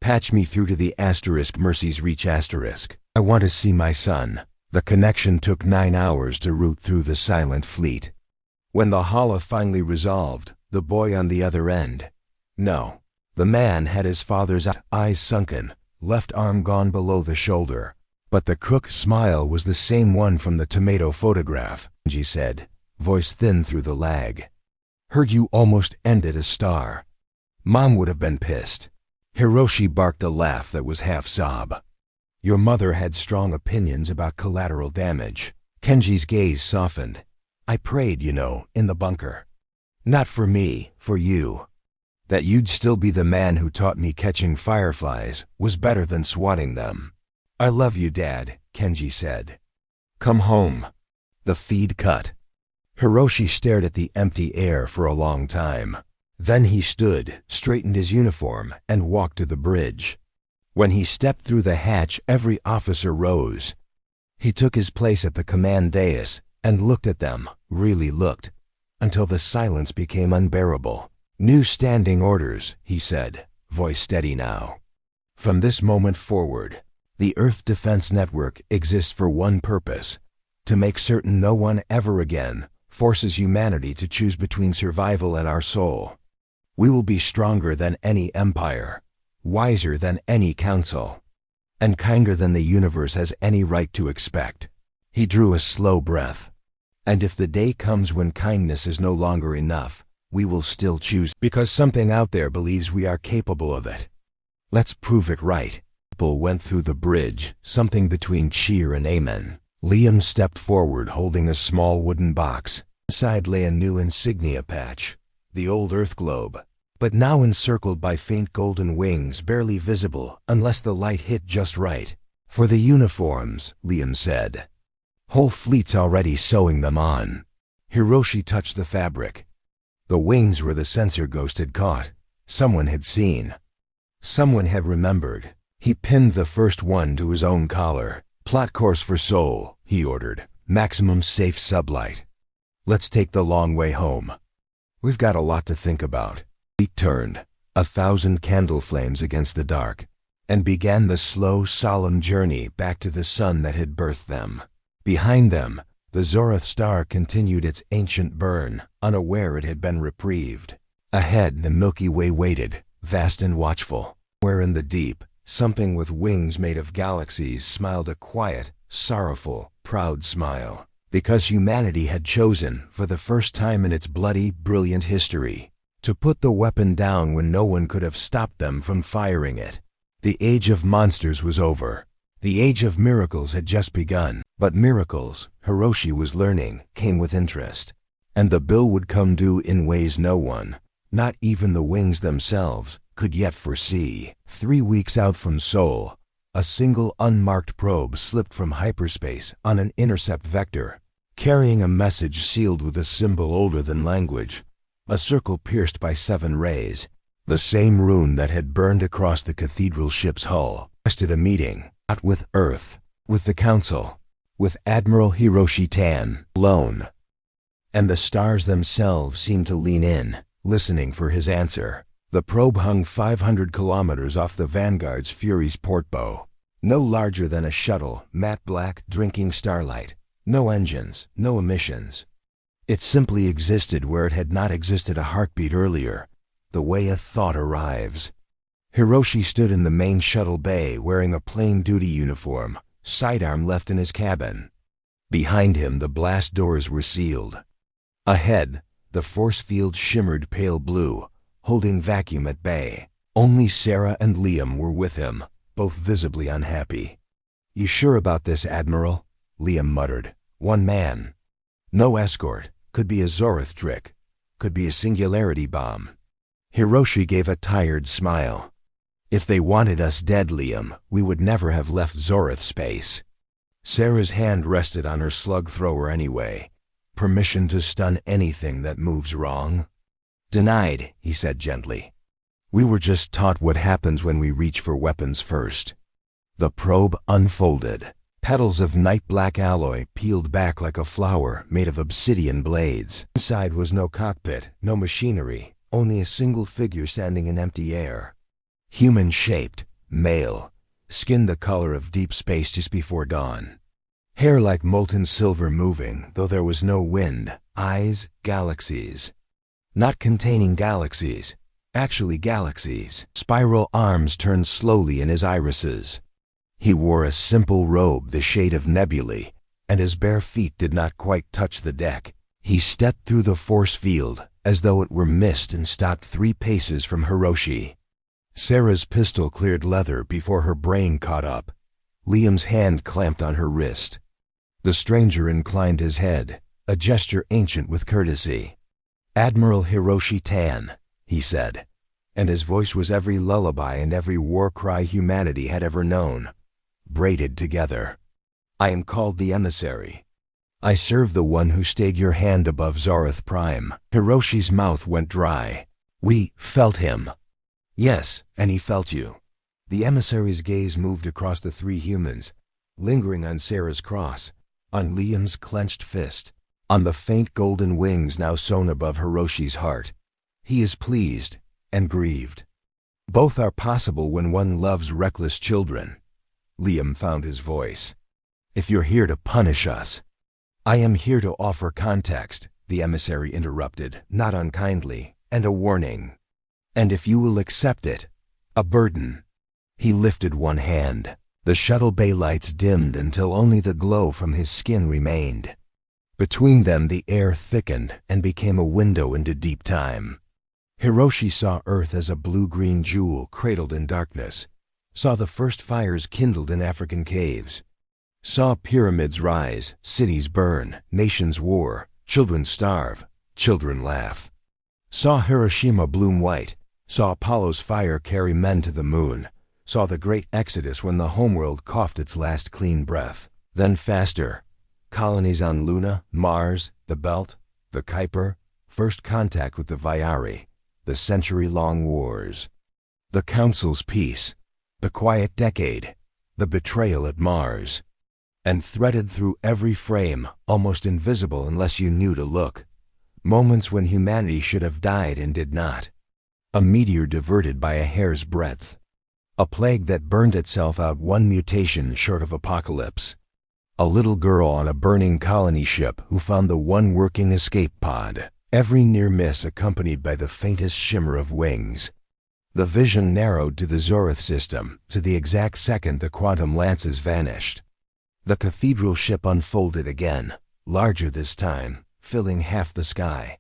Speaker 1: "Patch me through to the * Mercy's Reach *. I want to see my son." The connection took 9 hours to route through the silent fleet. When the holla finally resolved, the boy on the other end. No. The man had his father's eyes sunken, left arm gone below the shoulder. But the crooked smile was the same one from the tomato photograph, she said, voice thin through the lag. "Heard you almost ended a star. Mom would have been pissed." Hiroshi barked a laugh that was half sob. "Your mother had strong opinions about collateral damage." Kenji's gaze softened. "I prayed, in the bunker. Not for me, for you. That you'd still be the man who taught me catching fireflies was better than swatting them." "I love you, Dad," Kenji said. "Come home." The feed cut. Hiroshi stared at the empty air for a long time. Then he stood, straightened his uniform, and walked to the bridge. When he stepped through the hatch, every officer rose. He took his place at the command dais and looked at them, really looked, until the silence became unbearable. "New standing orders," he said, voice steady now. "From this moment forward, the Earth Defense Network exists for one purpose: to make certain no one ever again forces humanity to choose between survival and our soul. We will be stronger than any empire, wiser than any council, and kinder than the universe has any right to expect." He drew a slow breath. "And if the day comes when kindness is no longer enough, we will still choose, because something out there believes we are capable of it. Let's prove it right." People went through the bridge, something between cheer and amen. Liam stepped forward holding a small wooden box. Inside lay a new insignia patch, the old Earth globe, but now encircled by faint golden wings barely visible unless the light hit just right. "For the uniforms," Liam said. "Whole fleets already sewing them on." Hiroshi touched the fabric. The wings were the sensor Ghost had caught. Someone had seen. Someone had remembered. He pinned the first one to his own collar. "Plot course for Seoul," he ordered. "Maximum safe sublight. Let's take the long way home. We've got a lot to think about." He turned, 1,000 candle flames against the dark, and began the slow, solemn journey back to the sun that had birthed them. Behind them, the Zorath star continued its ancient burn, unaware it had been reprieved. Ahead, the Milky Way waited, vast and watchful. Where in the deep, something with wings made of galaxies smiled a quiet, sorrowful, proud smile, because humanity had chosen, for the first time in its bloody, brilliant history, to put the weapon down when no one could have stopped them from firing it. The age of monsters was over. The age of miracles had just begun. But miracles, Hiroshi was learning, came with interest. And the bill would come due in ways no one, not even the wings themselves, could yet foresee. 3 weeks out from Seoul, a single unmarked probe slipped from hyperspace on an intercept vector, carrying a message sealed with a symbol older than language, a circle pierced by 7 rays, the same rune that had burned across the cathedral ship's hull. Requested a meeting, not with Earth, with the Council, with Admiral Hiroshi Tan, alone. And the stars themselves seemed to lean in, listening for his answer. The probe hung 500 kilometers off the Vanguard's Fury's port bow. No larger than a shuttle, matte black, drinking starlight. No engines, no emissions. It simply existed where it had not existed a heartbeat earlier, the way a thought arrives. Hiroshi stood in the main shuttle bay wearing a plain duty uniform, sidearm left in his cabin. Behind him, the blast doors were sealed. Ahead, the force field shimmered pale blue, holding vacuum at bay. Only Sarah and Liam were with him, both visibly unhappy. "You sure about this, Admiral?" Liam muttered. "One man. No escort. Could be a Zorath trick. Could be a singularity bomb." Hiroshi gave a tired smile. "If they wanted us dead, Liam, we would never have left Zorath space." Sarah's hand rested on her slug thrower anyway. "Permission to stun anything that moves wrong?" "Denied," he said gently. "We were just taught what happens when we reach for weapons first." The probe unfolded. Petals of night-black alloy peeled back like a flower made of obsidian blades. Inside was no cockpit, no machinery, only a single figure standing in empty air. Human-shaped, male, skin the color of deep space just before dawn. Hair like molten silver moving, though there was no wind. Eyes, galaxies. Not containing galaxies, actually galaxies. Spiral arms turned slowly in his irises. He wore a simple robe the shade of nebulae, and his bare feet did not quite touch the deck. He stepped through the force field as though it were mist and stopped 3 paces from Hiroshi. Sarah's pistol cleared leather before her brain caught up. Liam's hand clamped on her wrist. The stranger inclined his head, a gesture ancient with courtesy. "Admiral Hiroshi Tan," he said, and his voice was every lullaby and every war cry humanity had ever known, braided together. "I am called the Emissary. I serve the one who stayed your hand above Zorath Prime." Hiroshi's mouth went dry. We felt him. Yes, and he felt you. The emissary's gaze moved across the three humans, lingering on Sarah's cross, on Liam's clenched fist, on the faint golden wings now sewn above Hiroshi's heart. He is pleased and grieved. Both are possible when one loves reckless children. Liam found his voice. If you're here to punish us. I am here to offer context, the emissary interrupted, not unkindly, and a warning. And if you will accept it, a burden. He lifted one hand. The shuttle bay lights dimmed until only the glow from his skin remained. Between them the air thickened and became a window into deep time. Hiroshi saw Earth as a blue-green jewel cradled in darkness, saw the first fires kindled in African caves, saw pyramids rise, cities burn, nations war, children starve, children laugh. Saw Hiroshima bloom white, saw Apollo's fire carry men to the moon, saw the great exodus when the homeworld coughed its last clean breath. Then faster, colonies on Luna, Mars, the Belt, the Kuiper, first contact with the Vyari, the century-long wars, the Council's peace, the quiet decade, the betrayal at Mars. And threaded through every frame, almost invisible unless you knew to look, moments when humanity should have died and did not. A meteor diverted by a hair's breadth. A plague that burned itself out one mutation short of apocalypse. A little girl on a burning colony ship who found the one working escape pod. Every near miss accompanied by the faintest shimmer of wings. The vision narrowed to the Zorath system, to the exact second the quantum lances vanished. The cathedral ship unfolded again, larger this time, filling half the sky,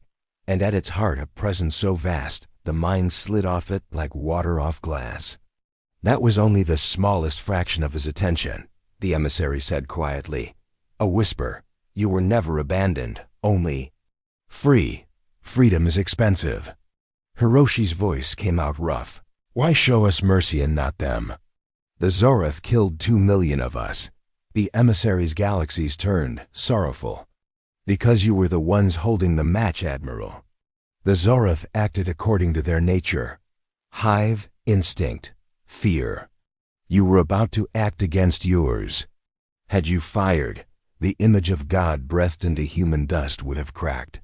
Speaker 1: and at its heart a presence so vast, the mind slid off it like water off glass. That was only the smallest fraction of his attention, the emissary said quietly. A whisper. You were never abandoned, only free. Freedom is expensive. Hiroshi's voice came out rough. Why show us mercy and not them? The Zorath killed 2 million of us. The emissary's galaxies turned, sorrowful. Because you were the ones holding the match, Admiral. The Zorath acted according to their nature. Hive, instinct, fear. You were about to act against yours. Had you fired, the image of God breathed into human dust would have cracked.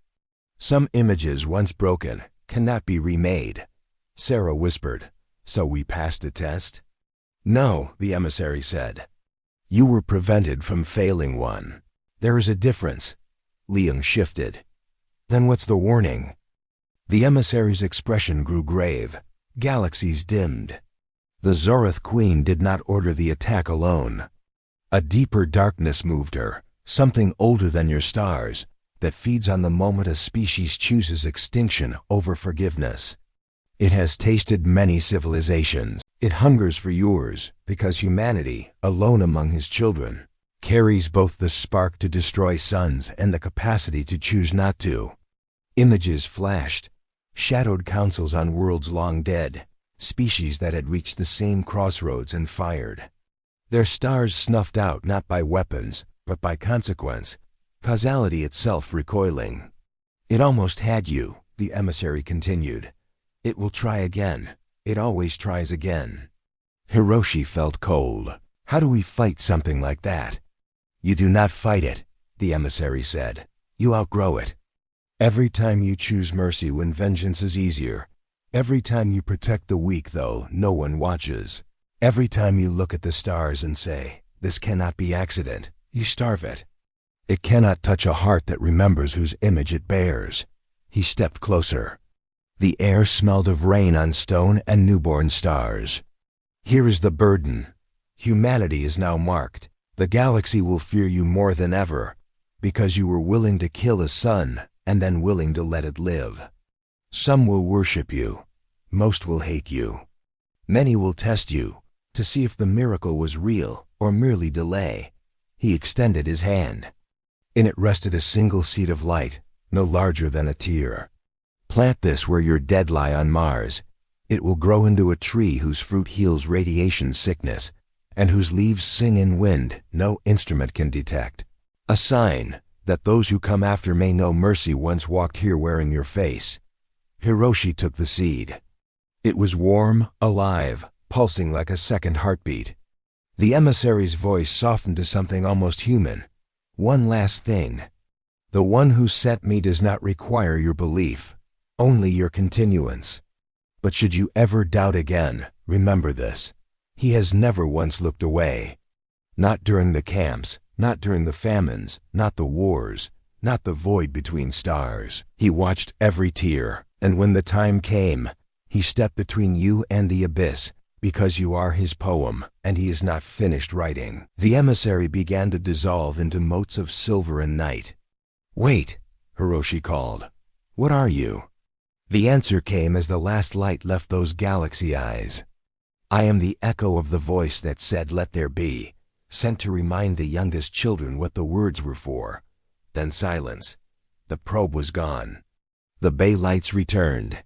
Speaker 1: Some images once broken cannot be remade. Sarah whispered, so we passed a test? No, the emissary said. You were prevented from failing one. There is a difference. Liam shifted. Then what's the warning? The emissary's expression grew grave. Galaxies dimmed. The Zorath Queen did not order the attack alone. A deeper darkness moved her, something older than your stars, that feeds on the moment a species chooses extinction over forgiveness. It has tasted many civilizations. It hungers for yours, because humanity, alone among his children, carries both the spark to destroy suns and the capacity to choose not to. Images flashed, shadowed councils on worlds long dead, species that had reached the same crossroads and fired. Their stars snuffed out not by weapons, but by consequence, causality itself recoiling. It almost had you, the emissary continued. It will try again. It always tries again. Hiroshi felt cold. How do we fight something like that? You do not fight it, the emissary said. You outgrow it. Every time you choose mercy when vengeance is easier, every time you protect the weak though no one watches, every time you look at the stars and say, this cannot be accident, you starve it. It cannot touch a heart that remembers whose image it bears. He stepped closer. The air smelled of rain on stone and newborn stars. Here is the burden. Humanity is now marked. The galaxy will fear you more than ever, because you were willing to kill a son and then willing to let it live. Some will worship you. Most will hate you. Many will test you, to see if the miracle was real or merely delay. He extended his hand. In it rested a single seed of light, no larger than a tear. Plant this where your dead lie on Mars. It will grow into a tree whose fruit heals radiation sickness, and whose leaves sing in wind no instrument can detect. A sign that those who come after may know mercy once walked here wearing your face. Hiroshi took the seed. It was warm, alive, pulsing like a second heartbeat. The emissary's voice softened to something almost human. One last thing. The one who sent me does not require your belief, only your continuance. But should you ever doubt again, remember this. He has never once looked away. Not during the camps, not during the famines, not the wars, not the void between stars. He watched every tear, and when the time came, he stepped between you and the abyss, because you are his poem, and he is not finished writing. The emissary began to dissolve into motes of silver and night. Wait, Hiroshi called. What are you? The answer came as the last light left those galaxy eyes. I am the echo of the voice that said, "Let there be," sent to remind the youngest children what the words were for. Then silence. The probe was gone. The bay lights returned.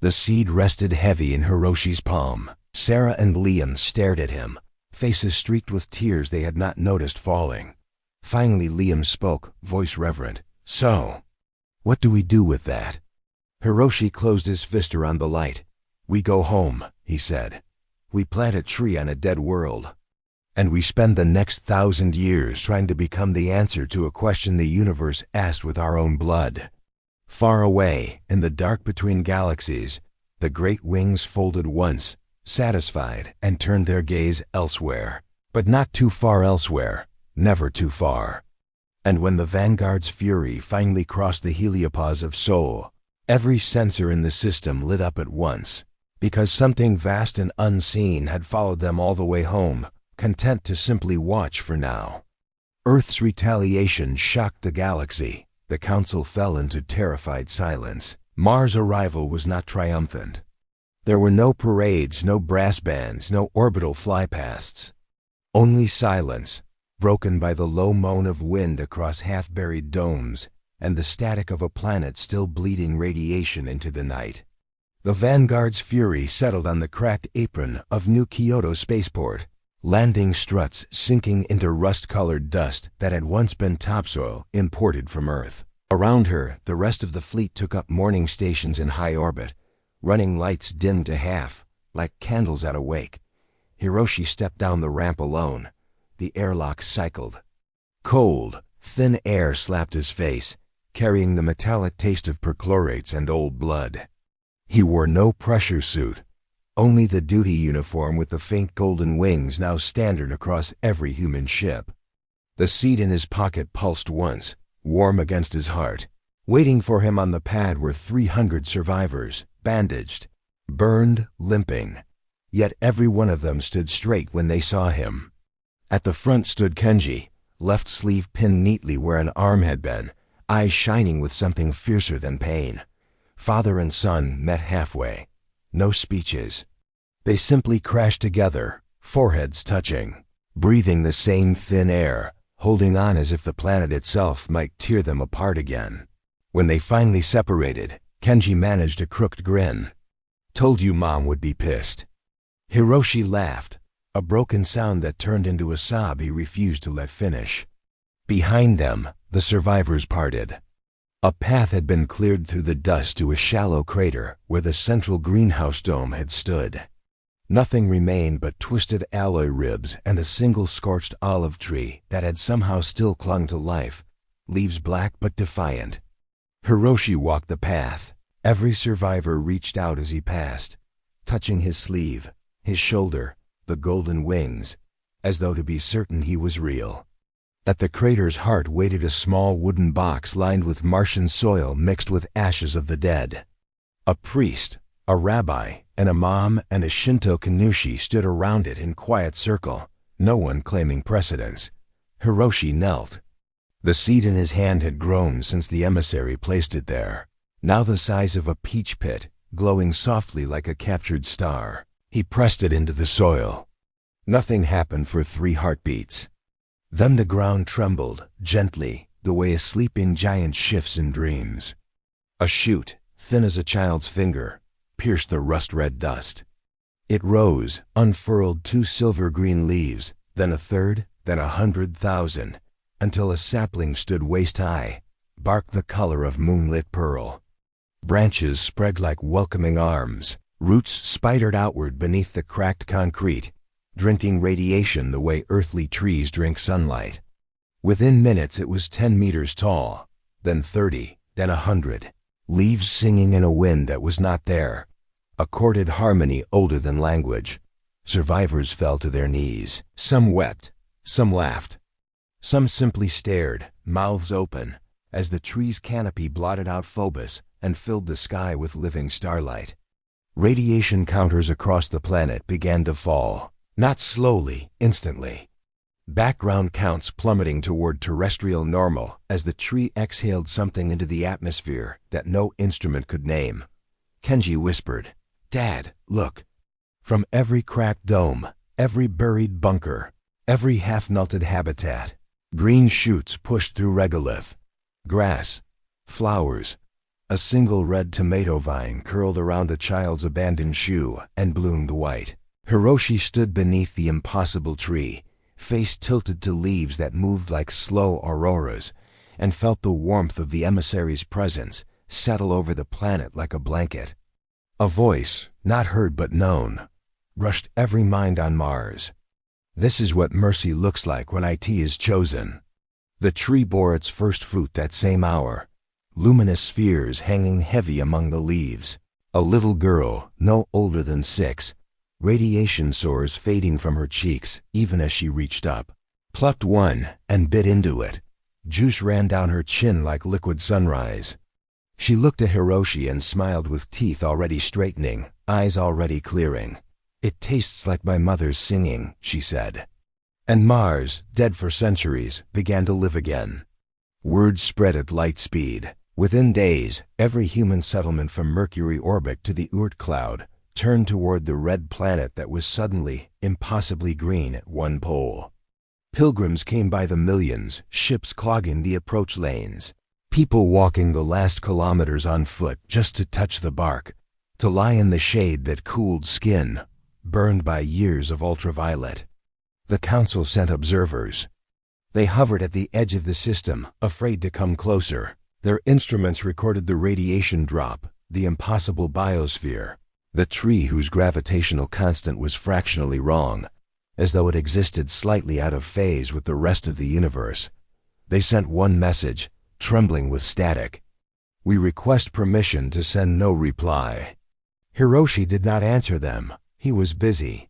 Speaker 1: The seed rested heavy in Hiroshi's palm. Sarah and Liam stared at him, faces streaked with tears they had not noticed falling. Finally Liam spoke, voice reverent. So, what do we do with that? Hiroshi closed his fist around the light. We go home, he said. We plant a tree on a dead world. And we spend the next 1,000 years trying to become the answer to a question the universe asked with our own blood. Far away, in the dark between galaxies, the great wings folded once, satisfied, and turned their gaze elsewhere. But not too far elsewhere, never too far. And when the Vanguard's fury finally crossed the heliopause of Sol, every sensor in the system lit up at once, because something vast and unseen had followed them all the way home, content to simply watch for now. Earth's retaliation shocked the galaxy. The Council fell into terrified silence. Mars' arrival was not triumphant. There were no parades, no brass bands, no orbital flypasts. Only silence, broken by the low moan of wind across half-buried domes and the static of a planet still bleeding radiation into the night. The Vanguard's fury settled on the cracked apron of New Kyoto Spaceport, landing struts sinking into rust-colored dust that had once been topsoil imported from Earth. Around her, the rest of the fleet took up mooring stations in high orbit, running lights dimmed to half, like candles at a wake. Hiroshi stepped down the ramp alone. The airlock cycled. Cold, thin air slapped his face, carrying the metallic taste of perchlorates and old blood. He wore no pressure suit, only the duty uniform with the faint golden wings now standard across every human ship. The seed in his pocket pulsed once, warm against his heart. Waiting for him on the pad were 300 survivors, bandaged, burned, limping. Yet every one of them stood straight when they saw him. At the front stood Kenji, left sleeve pinned neatly where an arm had been, eyes shining with something fiercer than pain. Father and son met halfway. No speeches. They simply crashed together, foreheads touching, breathing the same thin air, holding on as if the planet itself might tear them apart again. When they finally separated, Kenji managed a crooked grin. Told you Mom would be pissed. Hiroshi laughed, a broken sound that turned into a sob he refused to let finish. Behind them, the survivors parted. A path had been cleared through the dust to a shallow crater where the central greenhouse dome had stood. Nothing remained but twisted alloy ribs and a single scorched olive tree that had somehow still clung to life, leaves black but defiant. Hiroshi walked the path. Every survivor reached out as he passed, touching his sleeve, his shoulder, the golden wings, as though to be certain he was real. At the crater's heart waited a small wooden box lined with Martian soil mixed with ashes of the dead. A priest, a rabbi, an imam, and a Shinto Kannushi stood around it in quiet circle, no one claiming precedence. Hiroshi knelt. The seed in his hand had grown since the emissary placed it there, now the size of a peach pit, glowing softly like a captured star. He pressed it into the soil. Nothing happened for 3 heartbeats. Then the ground trembled, gently, the way a sleeping giant shifts in dreams. A shoot, thin as a child's finger, pierced the rust-red dust. It rose, unfurled 2 silver-green leaves, then a third, then 100,000, until a sapling stood waist-high, bark the color of moonlit pearl. Branches spread like welcoming arms. Roots spidered outward beneath the cracked concrete, drinking radiation the way earthly trees drink sunlight. Within minutes it was 10 meters tall, then 30, then 100. Leaves singing in a wind that was not there. A chorded harmony older than language. Survivors fell to their knees. Some wept, some laughed. Some simply stared, mouths open, as the tree's canopy blotted out Phobos and filled the sky with living starlight. Radiation counters across the planet began to fall, not slowly, instantly. Background counts plummeting toward terrestrial normal as the tree exhaled something into the atmosphere that no instrument could name. Kenji whispered, "Dad, look." From every cracked dome, every buried bunker, every half-melted habitat, green shoots pushed through regolith. Grass, flowers, a single red tomato vine curled around a child's abandoned shoe and bloomed white. Hiroshi stood beneath the impossible tree, face tilted to leaves that moved like slow auroras, and felt the warmth of the emissary's presence settle over the planet like a blanket. A voice, not heard but known, rushed every mind on Mars. This is what mercy looks like when IT is chosen. The tree bore its first fruit that same hour, luminous spheres hanging heavy among the leaves. A little girl, no older than 6, radiation sores fading from her cheeks even as she reached up, plucked one and bit into it. Juice ran down her chin like liquid sunrise. She looked at Hiroshi and smiled with teeth already straightening, eyes already clearing. "It tastes like my mother's singing," she said. And Mars, dead for centuries, began to live again. Word spread at light speed. Within days, every human settlement from Mercury orbit to the Oort cloud turned toward the red planet that was suddenly, impossibly green at one pole. Pilgrims came by the millions, ships clogging the approach lanes. People walking the last kilometers on foot just to touch the bark, to lie in the shade that cooled skin, burned by years of ultraviolet. The Council sent observers. They hovered at the edge of the system, afraid to come closer. Their instruments recorded the radiation drop, the impossible biosphere, the tree whose gravitational constant was fractionally wrong, as though it existed slightly out of phase with the rest of the universe. They sent one message, trembling with static. "We request permission to send no reply." Hiroshi did not answer them. He was busy.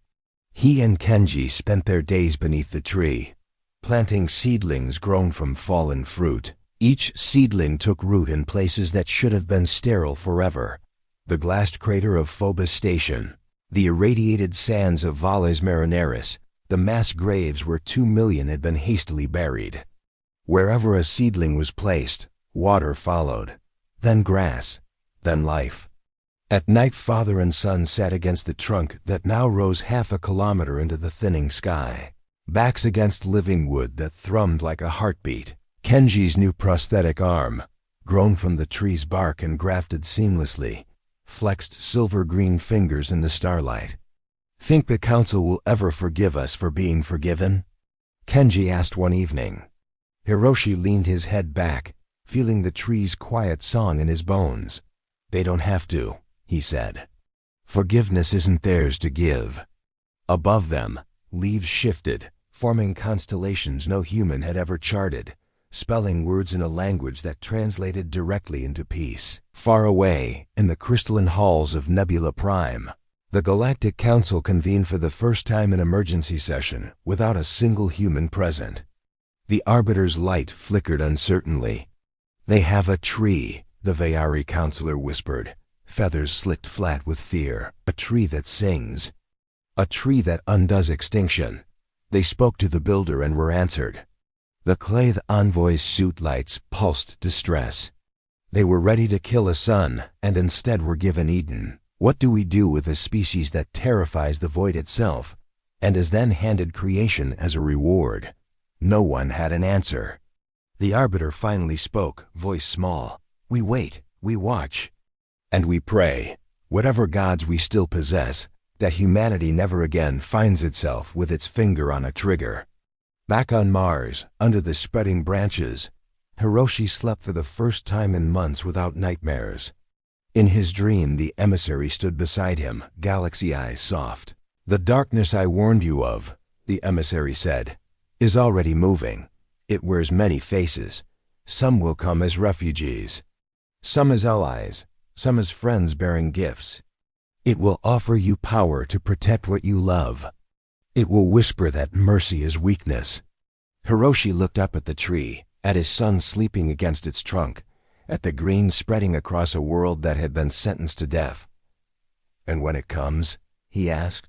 Speaker 1: He and Kenji spent their days beneath the tree, planting seedlings grown from fallen fruit. Each seedling took root in places that should have been sterile forever. The glassed crater of Phobos Station, the irradiated sands of Valles Marineris, the mass graves where 2 million had been hastily buried. Wherever a seedling was placed, water followed, then grass, then life. At night, father and son sat against the trunk that now rose half a kilometer into the thinning sky, backs against living wood that thrummed like a heartbeat. Kenji's new prosthetic arm, grown from the tree's bark and grafted seamlessly, flexed silver-green fingers in the starlight. "Think the Council will ever forgive us for being forgiven?" Kenji asked one evening. Hiroshi leaned his head back, feeling the tree's quiet song in his bones. "They don't have to," he said. "Forgiveness isn't theirs to give." Above them, leaves shifted, forming constellations no human had ever charted, spelling words in a language that translated directly into peace. Far away, in the crystalline halls of Nebula Prime, the Galactic Council convened for the first time in emergency session without a single human present. The Arbiter's light flickered uncertainly. "They have a tree," the Vayari counselor whispered, feathers slicked flat with fear. "A tree that sings. A tree that undoes extinction." They spoke to the builder and were answered. The Clade envoy's suit lights pulsed distress. They were ready to kill a sun, and instead were given Eden. What do we do with a species that terrifies the void itself, and is then handed creation as a reward? No one had an answer. The Arbiter finally spoke, voice small. "We wait, we watch, and we pray, whatever gods we still possess, that humanity never again finds itself with its finger on a trigger." Back on Mars, under the spreading branches, Hiroshi slept for the first time in months without nightmares. In his dream, the emissary stood beside him, galaxy eyes soft. "The darkness I warned you of," the emissary said, "is already moving. It wears many faces. Some will come as refugees, some as allies, some as friends bearing gifts. It will offer you power to protect what you love. It will whisper that mercy is weakness." Hiroshi looked up at the tree, at his son sleeping against its trunk, at the green spreading across a world that had been sentenced to death. "And when it comes?" he asked.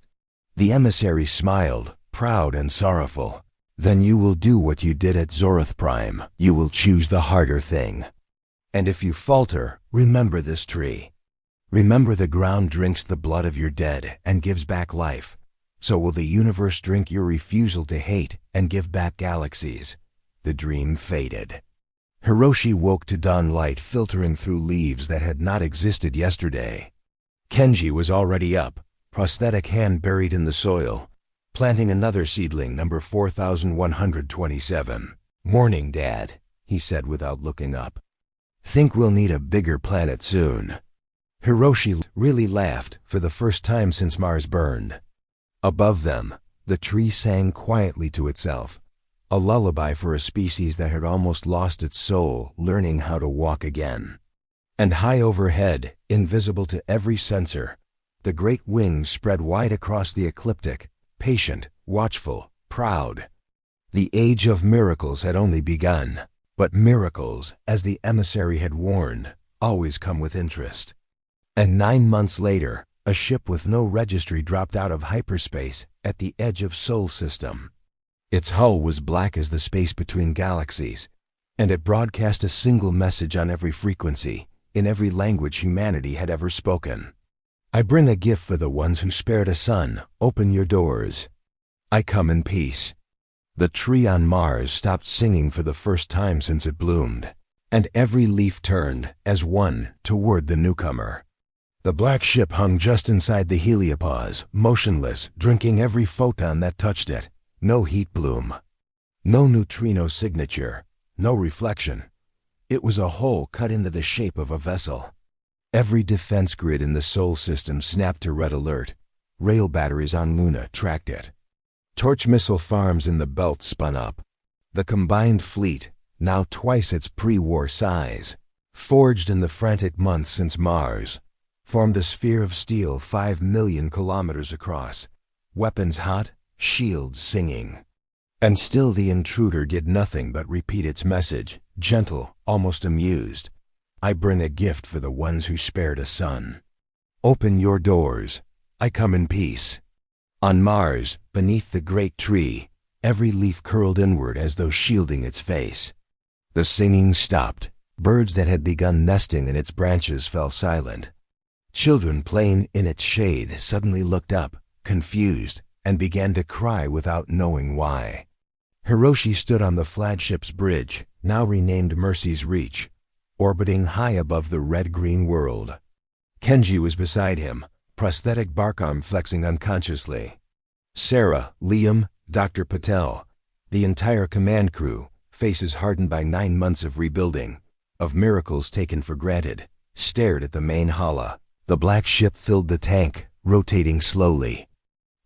Speaker 1: The emissary smiled, proud and sorrowful. "Then you will do what you did at Zorath Prime. You will choose the harder thing. And if you falter, remember this tree. Remember the ground drinks the blood of your dead and gives back life. So will the universe drink your refusal to hate and give back galaxies." The dream faded. Hiroshi woke to dawn light filtering through leaves that had not existed yesterday. Kenji was already up, prosthetic hand buried in the soil, planting another seedling, number 4127. "Morning, Dad," he said without looking up. "Think we'll need a bigger planet soon." Hiroshi really laughed for the first time since Mars burned. Above them, the tree sang quietly to itself, a lullaby for a species that had almost lost its soul, learning how to walk again. And high overhead, invisible to every sensor, the great wings spread wide across the ecliptic, patient, watchful, proud. The age of miracles had only begun, but miracles, as the emissary had warned, always come with interest. And 9 months later, a ship with no registry dropped out of hyperspace at the edge of Sol System. Its hull was black as the space between galaxies, and it broadcast a single message on every frequency, in every language humanity had ever spoken. "I bring a gift for the ones who spared a son. Open your doors. I come in peace." The tree on Mars stopped singing for the first time since it bloomed, and every leaf turned, as one, toward the newcomer. The black ship hung just inside the heliopause, motionless, drinking every photon that touched it. No heat bloom, no neutrino signature, no reflection. It was a hole cut into the shape of a vessel. Every defense grid in the Sol System snapped to red alert. Rail batteries on Luna tracked it. Torch missile farms in the belt spun up. The combined fleet, now twice its pre-war size, forged in the frantic months since Mars, formed a sphere of steel 5 million kilometers across, weapons hot, shields singing. And still the intruder did nothing but repeat its message, gentle, almost amused. "I bring a gift for the ones who spared a son. Open your doors. I come in peace." On Mars, beneath the great tree, every leaf curled inward as though shielding its face. The singing stopped. Birds that had begun nesting in its branches fell silent. Children playing in its shade suddenly looked up, confused, and began to cry without knowing why. Hiroshi stood on the flagship's bridge, now renamed Mercy's Reach, orbiting high above the red-green world. Kenji was beside him, prosthetic bark arm flexing unconsciously. Sarah, Liam, Dr. Patel, the entire command crew, faces hardened by 9 months of rebuilding, of miracles taken for granted, stared at the main hala. The black ship filled the tank, rotating slowly.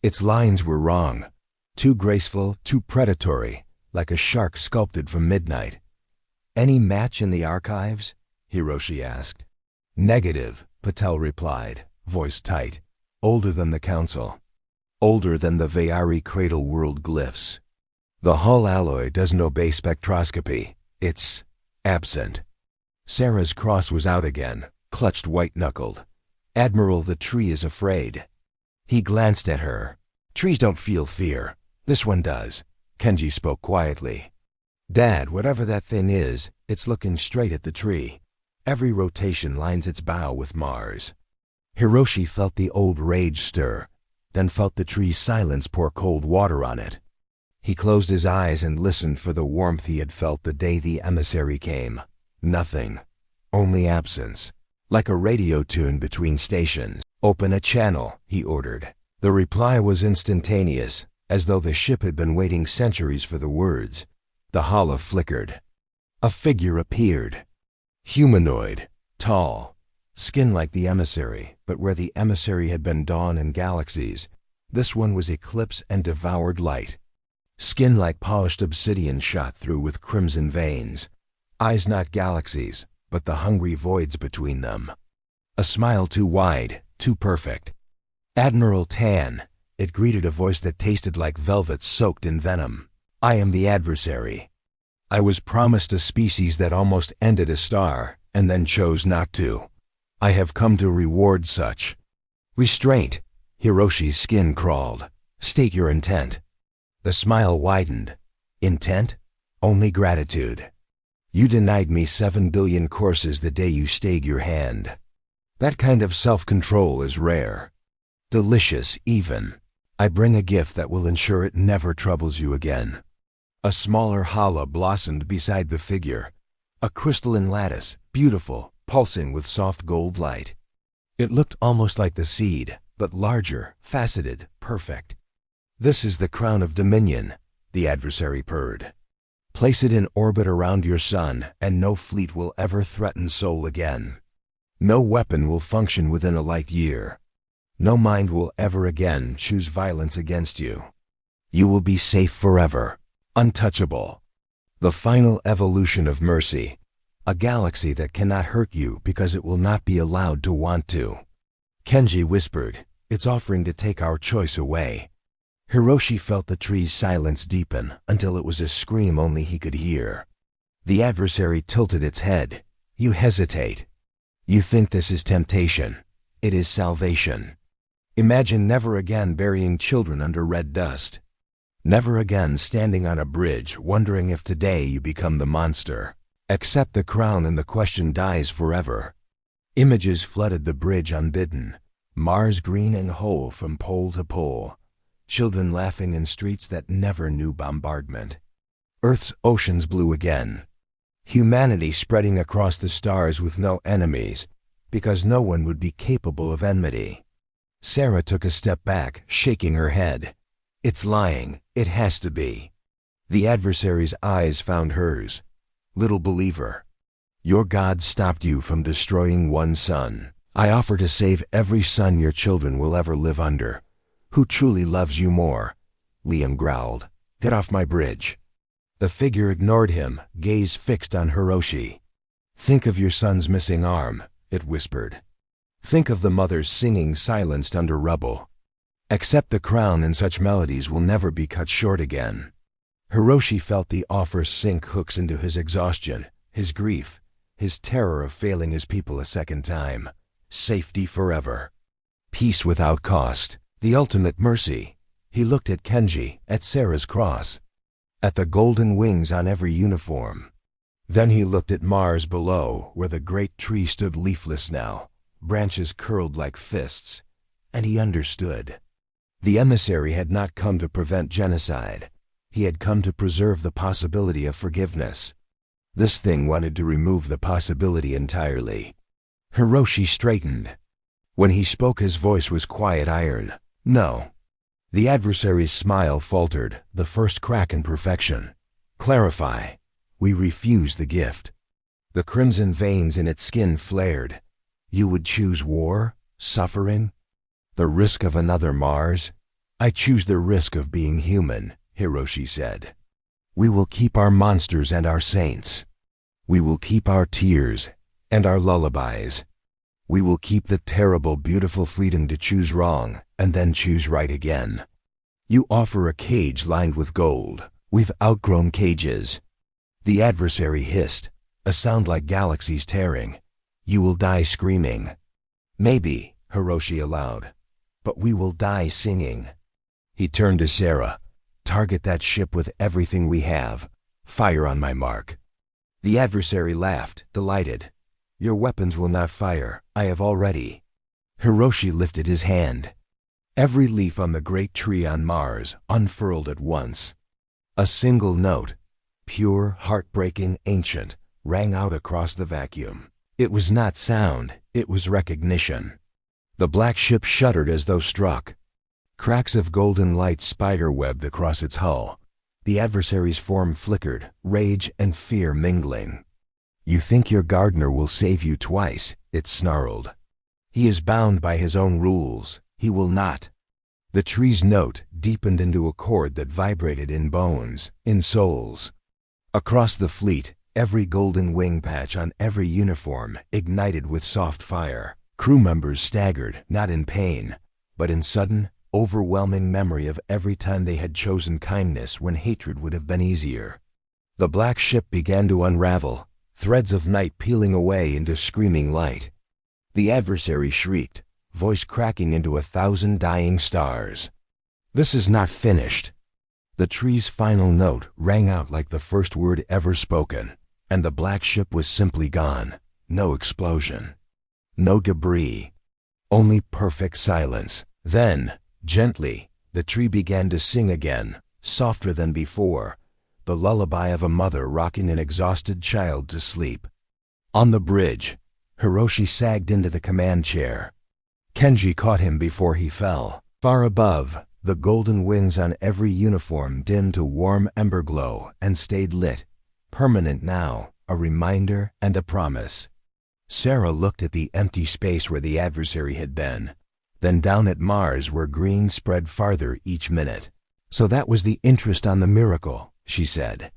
Speaker 1: Its lines were wrong, too graceful, too predatory, like a shark sculpted from midnight. "Any match in the archives?" Hiroshi asked. "Negative," Patel replied, voice tight. "Older than the Council. Older than the Vayari Cradle World glyphs. The hull alloy doesn't obey spectroscopy. It's absent." Sarah's cross was out again, clutched white-knuckled. "Admiral, the tree is afraid." He glanced at her. "Trees don't feel fear. This one does." Kenji spoke quietly. "Dad, whatever that thing is, it's looking straight at the tree. Every rotation lines its bow with Mars." Hiroshi felt the old rage stir, then felt the tree's silence pour cold water on it. He closed his eyes and listened for the warmth he had felt the day the emissary came. Nothing. Only absence. Like a radio tune between stations. "Open a channel," he ordered. The reply was instantaneous, as though the ship had been waiting centuries for the words. The hala flickered. A figure appeared. Humanoid, tall, Skin like the emissary, but where the emissary had been dawn and galaxies, this one was eclipse and devoured light. Skin like polished obsidian shot through with crimson veins. Eyes not galaxies, but the hungry voids between them. A smile too wide, too perfect. Admiral Tan, it greeted a voice that tasted like velvet soaked in venom. I am the Adversary. I was promised a species that almost ended a star, and then chose not to. I have come to reward such. Restraint. Hiroshi's skin crawled. State your intent. The smile widened. Intent? Only gratitude. You denied me 7 billion courses the day you stayed your hand. That kind of self-control is rare. Delicious, even. I bring a gift that will ensure it never troubles you again. A smaller hala blossomed beside the figure. A crystalline lattice, beautiful, pulsing with soft gold light. It looked almost like the seed, but larger, faceted, perfect. This is the crown of dominion, the Adversary purred. Place it in orbit around your sun, and no fleet will ever threaten Sol again. No weapon will function within a light year. No mind will ever again choose violence against you. You will be safe forever, untouchable. The final evolution of mercy, a galaxy that cannot hurt you because it will not be allowed to want to. Kenji whispered, it's offering to take our choice away. Hiroshi felt the tree's silence deepen until it was a scream only he could hear. The Adversary tilted its head. You hesitate. You think this is temptation. It is salvation. Imagine never again burying children under red dust. Never again standing on a bridge wondering if today you become the monster. Accept the crown and the question dies forever. Images flooded the bridge unbidden. Mars green and whole from pole to pole. Children laughing in streets that never knew bombardment. Earth's oceans blue again. Humanity spreading across the stars with no enemies, because no one would be capable of enmity. Sarah took a step back, shaking her head. It's lying. It has to be. The Adversary's eyes found hers. Little believer. Your God stopped you from destroying one sun. I offer to save every sun your children will ever live under. Who truly loves you more? Liam growled. Get off my bridge. The figure ignored him, gaze fixed on Hiroshi. Think of your son's missing arm, it whispered. Think of the mothers singing silenced under rubble. Accept the crown and such melodies will never be cut short again. Hiroshi felt the offer sink hooks into his exhaustion, his grief, his terror of failing his people a second time. Safety forever. Peace without cost. The ultimate mercy. He looked at Kenji, at Sarah's cross, at the golden wings on every uniform. Then he looked at Mars below, where the great tree stood leafless now, branches curled like fists, and he understood. The emissary had not come to prevent genocide. He had come to preserve the possibility of forgiveness. This thing wanted to remove the possibility entirely. Hiroshi straightened. When he spoke, his voice was quiet iron. No. The Adversary's smile faltered, the first crack in perfection. Clarify. We refuse the gift. The crimson veins in its skin flared. You would choose war? Suffering? The risk of another Mars? I choose the risk of being human, Hiroshi said. We will keep our monsters and our saints. We will keep our tears and our lullabies. We will keep the terrible, beautiful freedom to choose wrong and then choose right again. You offer a cage lined with gold. We've outgrown cages. The Adversary hissed, a sound like galaxies tearing. You will die screaming. Maybe, Hiroshi allowed, but we will die singing. He turned to Sarah. Target that ship with everything we have. Fire on my mark. The Adversary laughed, delighted. Your weapons will not fire. I have already. Hiroshi lifted his hand. Every leaf on the great tree on Mars unfurled at once. A single note, pure, heartbreaking, ancient, rang out across the vacuum. It was not sound, it was recognition. The black ship shuddered as though struck. Cracks of golden light spider-webbed across its hull. The Adversary's form flickered, rage and fear mingling. "You think your gardener will save you twice," it snarled. "He is bound by his own rules. He will not." The tree's note deepened into a chord that vibrated in bones, in souls. Across the fleet, every golden wing patch on every uniform ignited with soft fire. Crew members staggered, not in pain, but in sudden, overwhelming memory of every time they had chosen kindness when hatred would have been easier. The black ship began to unravel, threads of night peeling away into screaming light. The Adversary shrieked, voice cracking into 1,000 dying stars. "This is not finished." The tree's final note rang out like the first word ever spoken, and the black ship was simply gone. No explosion. No debris. Only perfect silence. Then, gently, the tree began to sing again, softer than before, the lullaby of a mother rocking an exhausted child to sleep. On the bridge, Hiroshi sagged into the command chair. Kenji caught him before he fell. Far above, the golden wings on every uniform dimmed to warm ember glow and stayed lit, permanent now, a reminder and a promise. Sarah looked at the empty space where the Adversary had been, then down at Mars where green spread farther each minute. "So that was the interest on the miracle," she said.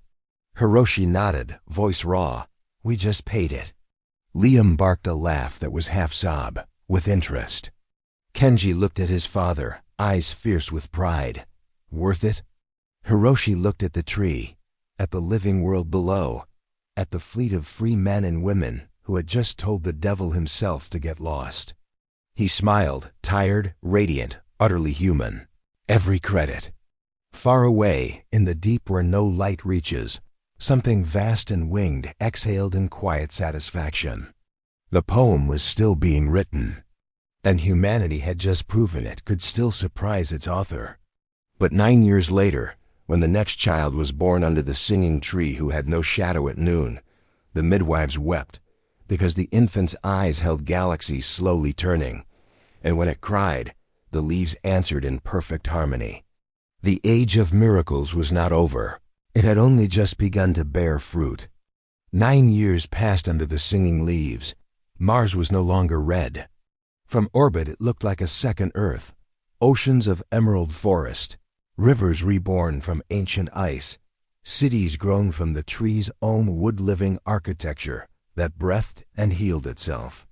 Speaker 1: Hiroshi nodded, voice raw. "We just paid it." Liam barked a laugh that was half sob, with interest. Kenji looked at his father, eyes fierce with pride. "Worth it?" Hiroshi looked at the tree, at the living world below, at the fleet of free men and women who had just told the devil himself to get lost. He smiled, tired, radiant, utterly human. Every credit. Far away, in the deep where no light reaches, something vast and winged exhaled in quiet satisfaction. The poem was still being written, and humanity had just proven it could still surprise its author. But 9 years later, when the next child was born under the singing tree who had no shadow at noon, the midwives wept, because the infant's eyes held galaxies slowly turning, and when it cried, the leaves answered in perfect harmony. The age of miracles was not over. It had only just begun to bear fruit. 9 years passed under the singing leaves. Mars was no longer red. From orbit it looked like a second Earth. Oceans of emerald forest, rivers reborn from ancient ice, cities grown from the tree's own wood-living architecture that breathed and healed itself.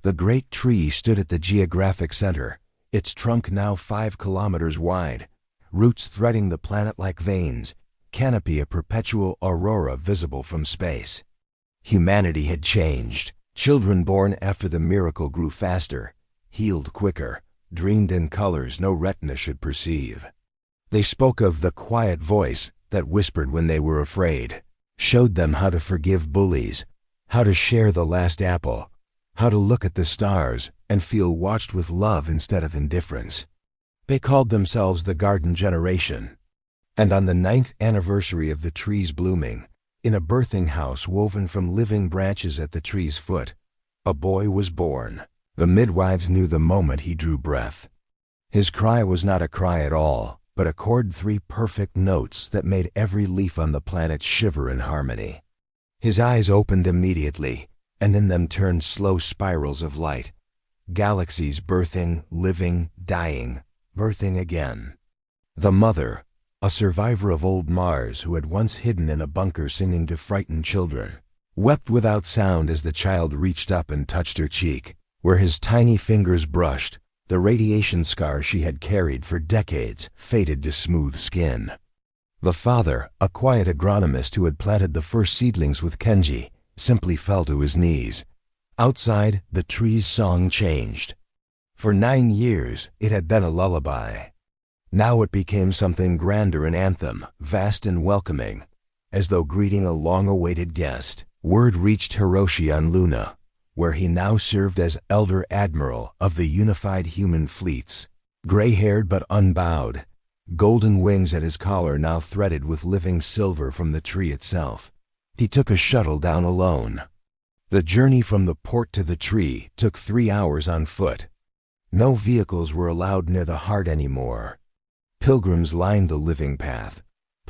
Speaker 1: The great tree stood at the geographic center, its trunk now 5 kilometers wide, roots threading the planet like veins, canopy a perpetual aurora visible from space. Humanity had changed. Children born after the miracle grew faster, healed quicker, dreamed in colors no retina should perceive. They spoke of the quiet voice that whispered when they were afraid, showed them how to forgive bullies, how to share the last apple, how to look at the stars and feel watched with love instead of indifference. They called themselves the Garden Generation. And on the 9th anniversary of the tree's blooming, in a birthing house woven from living branches at the tree's foot, a boy was born. The midwives knew the moment he drew breath. His cry was not a cry at all, but a chord 3 perfect notes that made every leaf on the planet shiver in harmony. His eyes opened immediately, and in them turned slow spirals of light. Galaxies birthing, living, dying, birthing again. The mother, a survivor of old Mars who had once hidden in a bunker singing to frightened children, wept without sound as the child reached up and touched her cheek. Where his tiny fingers brushed, the radiation scar she had carried for decades faded to smooth skin. The father, a quiet agronomist who had planted the first seedlings with Kenji, simply fell to his knees. Outside, the tree's song changed. For 9 years, it had been a lullaby. Now it became something grander, an anthem, vast and welcoming, as though greeting a long-awaited guest. Word reached Hiroshi on Luna, where he now served as Elder Admiral of the unified human fleets. Gray-haired but unbowed, golden wings at his collar now threaded with living silver from the tree itself. He took a shuttle down alone. The journey from the port to the tree took 3 hours on foot. No vehicles were allowed near the heart anymore. Pilgrims lined the living path,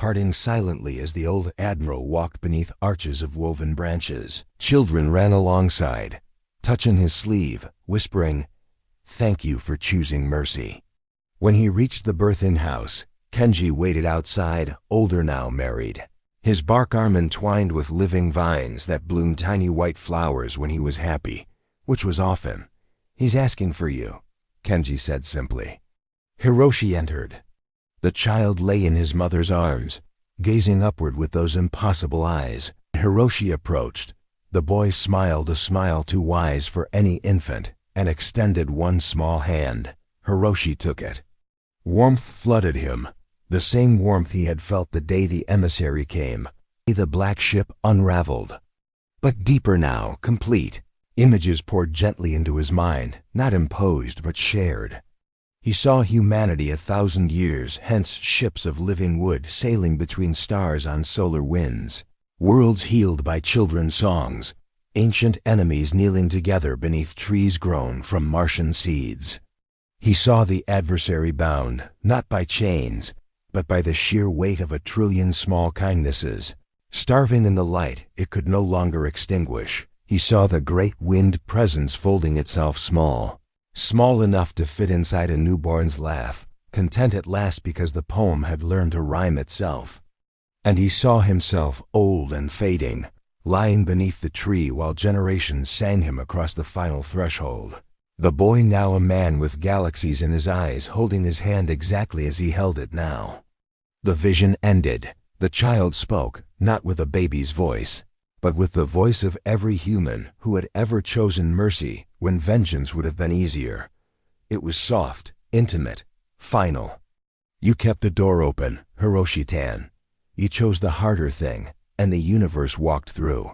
Speaker 1: parting silently as the old admiral walked beneath arches of woven branches. Children ran alongside, touching his sleeve, whispering, "Thank you for choosing mercy." When he reached the birth-in house, Kenji waited outside, older now, married. His bark arm entwined with living vines that bloomed tiny white flowers when he was happy, which was often. "He's asking for you," Kenji said simply. Hiroshi entered. The child lay in his mother's arms, gazing upward with those impossible eyes. Hiroshi approached. The boy smiled a smile too wise for any infant and extended one small hand. Hiroshi took it. Warmth flooded him, the same warmth he had felt the day the emissary came. The black ship unraveled. But deeper now, complete. Images poured gently into his mind, not imposed but shared. He saw humanity 1,000 years hence, ships of living wood sailing between stars on solar winds, worlds healed by children's songs, ancient enemies kneeling together beneath trees grown from Martian seeds. He saw the adversary bound, not by chains, but by the sheer weight of 1,000,000,000,000 small kindnesses. Starving in the light it could no longer extinguish, he saw the great winged presence folding itself small enough to fit inside a newborn's laugh, content at last because the poem had learned to rhyme itself. And he saw himself old and fading, lying beneath the tree while generations sang him across the final threshold. The boy, now a man with galaxies in his eyes, holding his hand exactly as he held it now. The vision ended. The child spoke, not with a baby's voice, but with the voice of every human who had ever chosen mercy when vengeance would have been easier. It was soft, intimate, final. "You kept the door open, Hiroshi Tan. You chose the harder thing, and the universe walked through.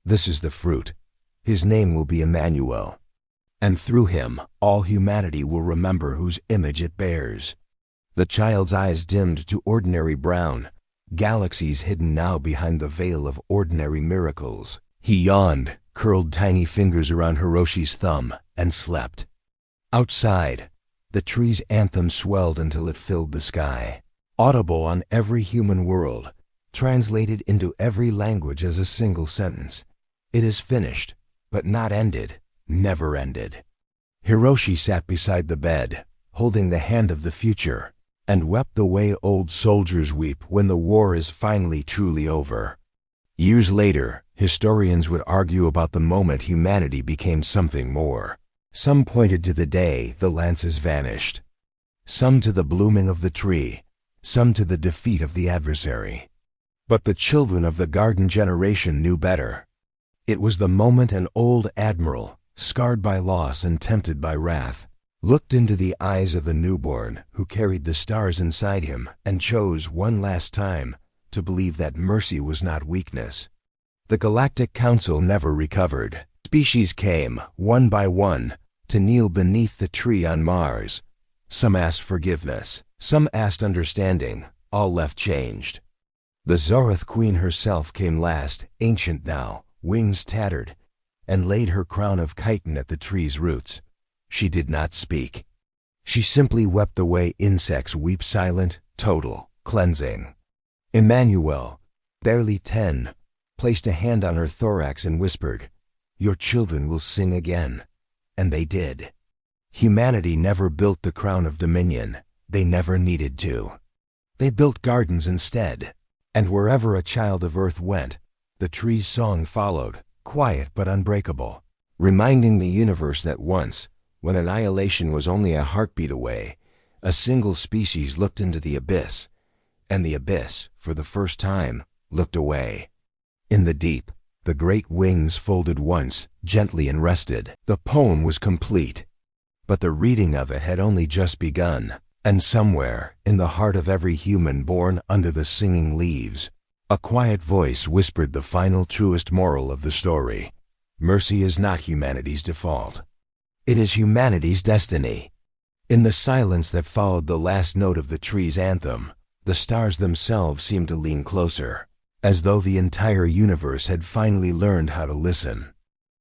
Speaker 1: This is the fruit. His name will be Emmanuel. And through him, all humanity will remember whose image it bears." The child's eyes dimmed to ordinary brown, galaxies hidden now behind the veil of ordinary miracles. He yawned, curled tiny fingers around Hiroshi's thumb, and slept. Outside, the tree's anthem swelled until it filled the sky, audible on every human world, translated into every language as a single sentence. "It is finished, but not ended, never ended." Hiroshi sat beside the bed, holding the hand of the future, and wept the way old soldiers weep when the war is finally truly over. Years later, historians would argue about the moment humanity became something more. Some pointed to the day the lances vanished, some to the blooming of the tree, some to the defeat of the adversary. But the children of the garden generation knew better. It was the moment an old admiral, scarred by loss and tempted by wrath, looked into the eyes of the newborn who carried the stars inside him and chose one last time to believe that mercy was not weakness. The Galactic Council never recovered. Species came, one by one, to kneel beneath the tree on Mars. Some asked forgiveness, some asked understanding, all left changed. The Zorath Queen herself came last, ancient now, wings tattered, and laid her crown of chitin at the tree's roots. She did not speak. She simply wept the way insects weep, silent, total, cleansing. Emmanuel, barely 10, placed a hand on her thorax and whispered, "Your children will sing again." And they did. Humanity never built the crown of dominion. They never needed to. They built gardens instead. And wherever a child of Earth went, the tree's song followed, quiet but unbreakable, reminding the universe that once, when annihilation was only a heartbeat away, a single species looked into the abyss, and the abyss, for the first time, looked away. In the deep, the great wings folded once, gently, and rested. The poem was complete, but the reading of it had only just begun. And somewhere, in the heart of every human born under the singing leaves, a quiet voice whispered the final, truest moral of the story. Mercy is not humanity's default. It is humanity's destiny. In the silence that followed the last note of the tree's anthem, the stars themselves seemed to lean closer, as though the entire universe had finally learned how to listen.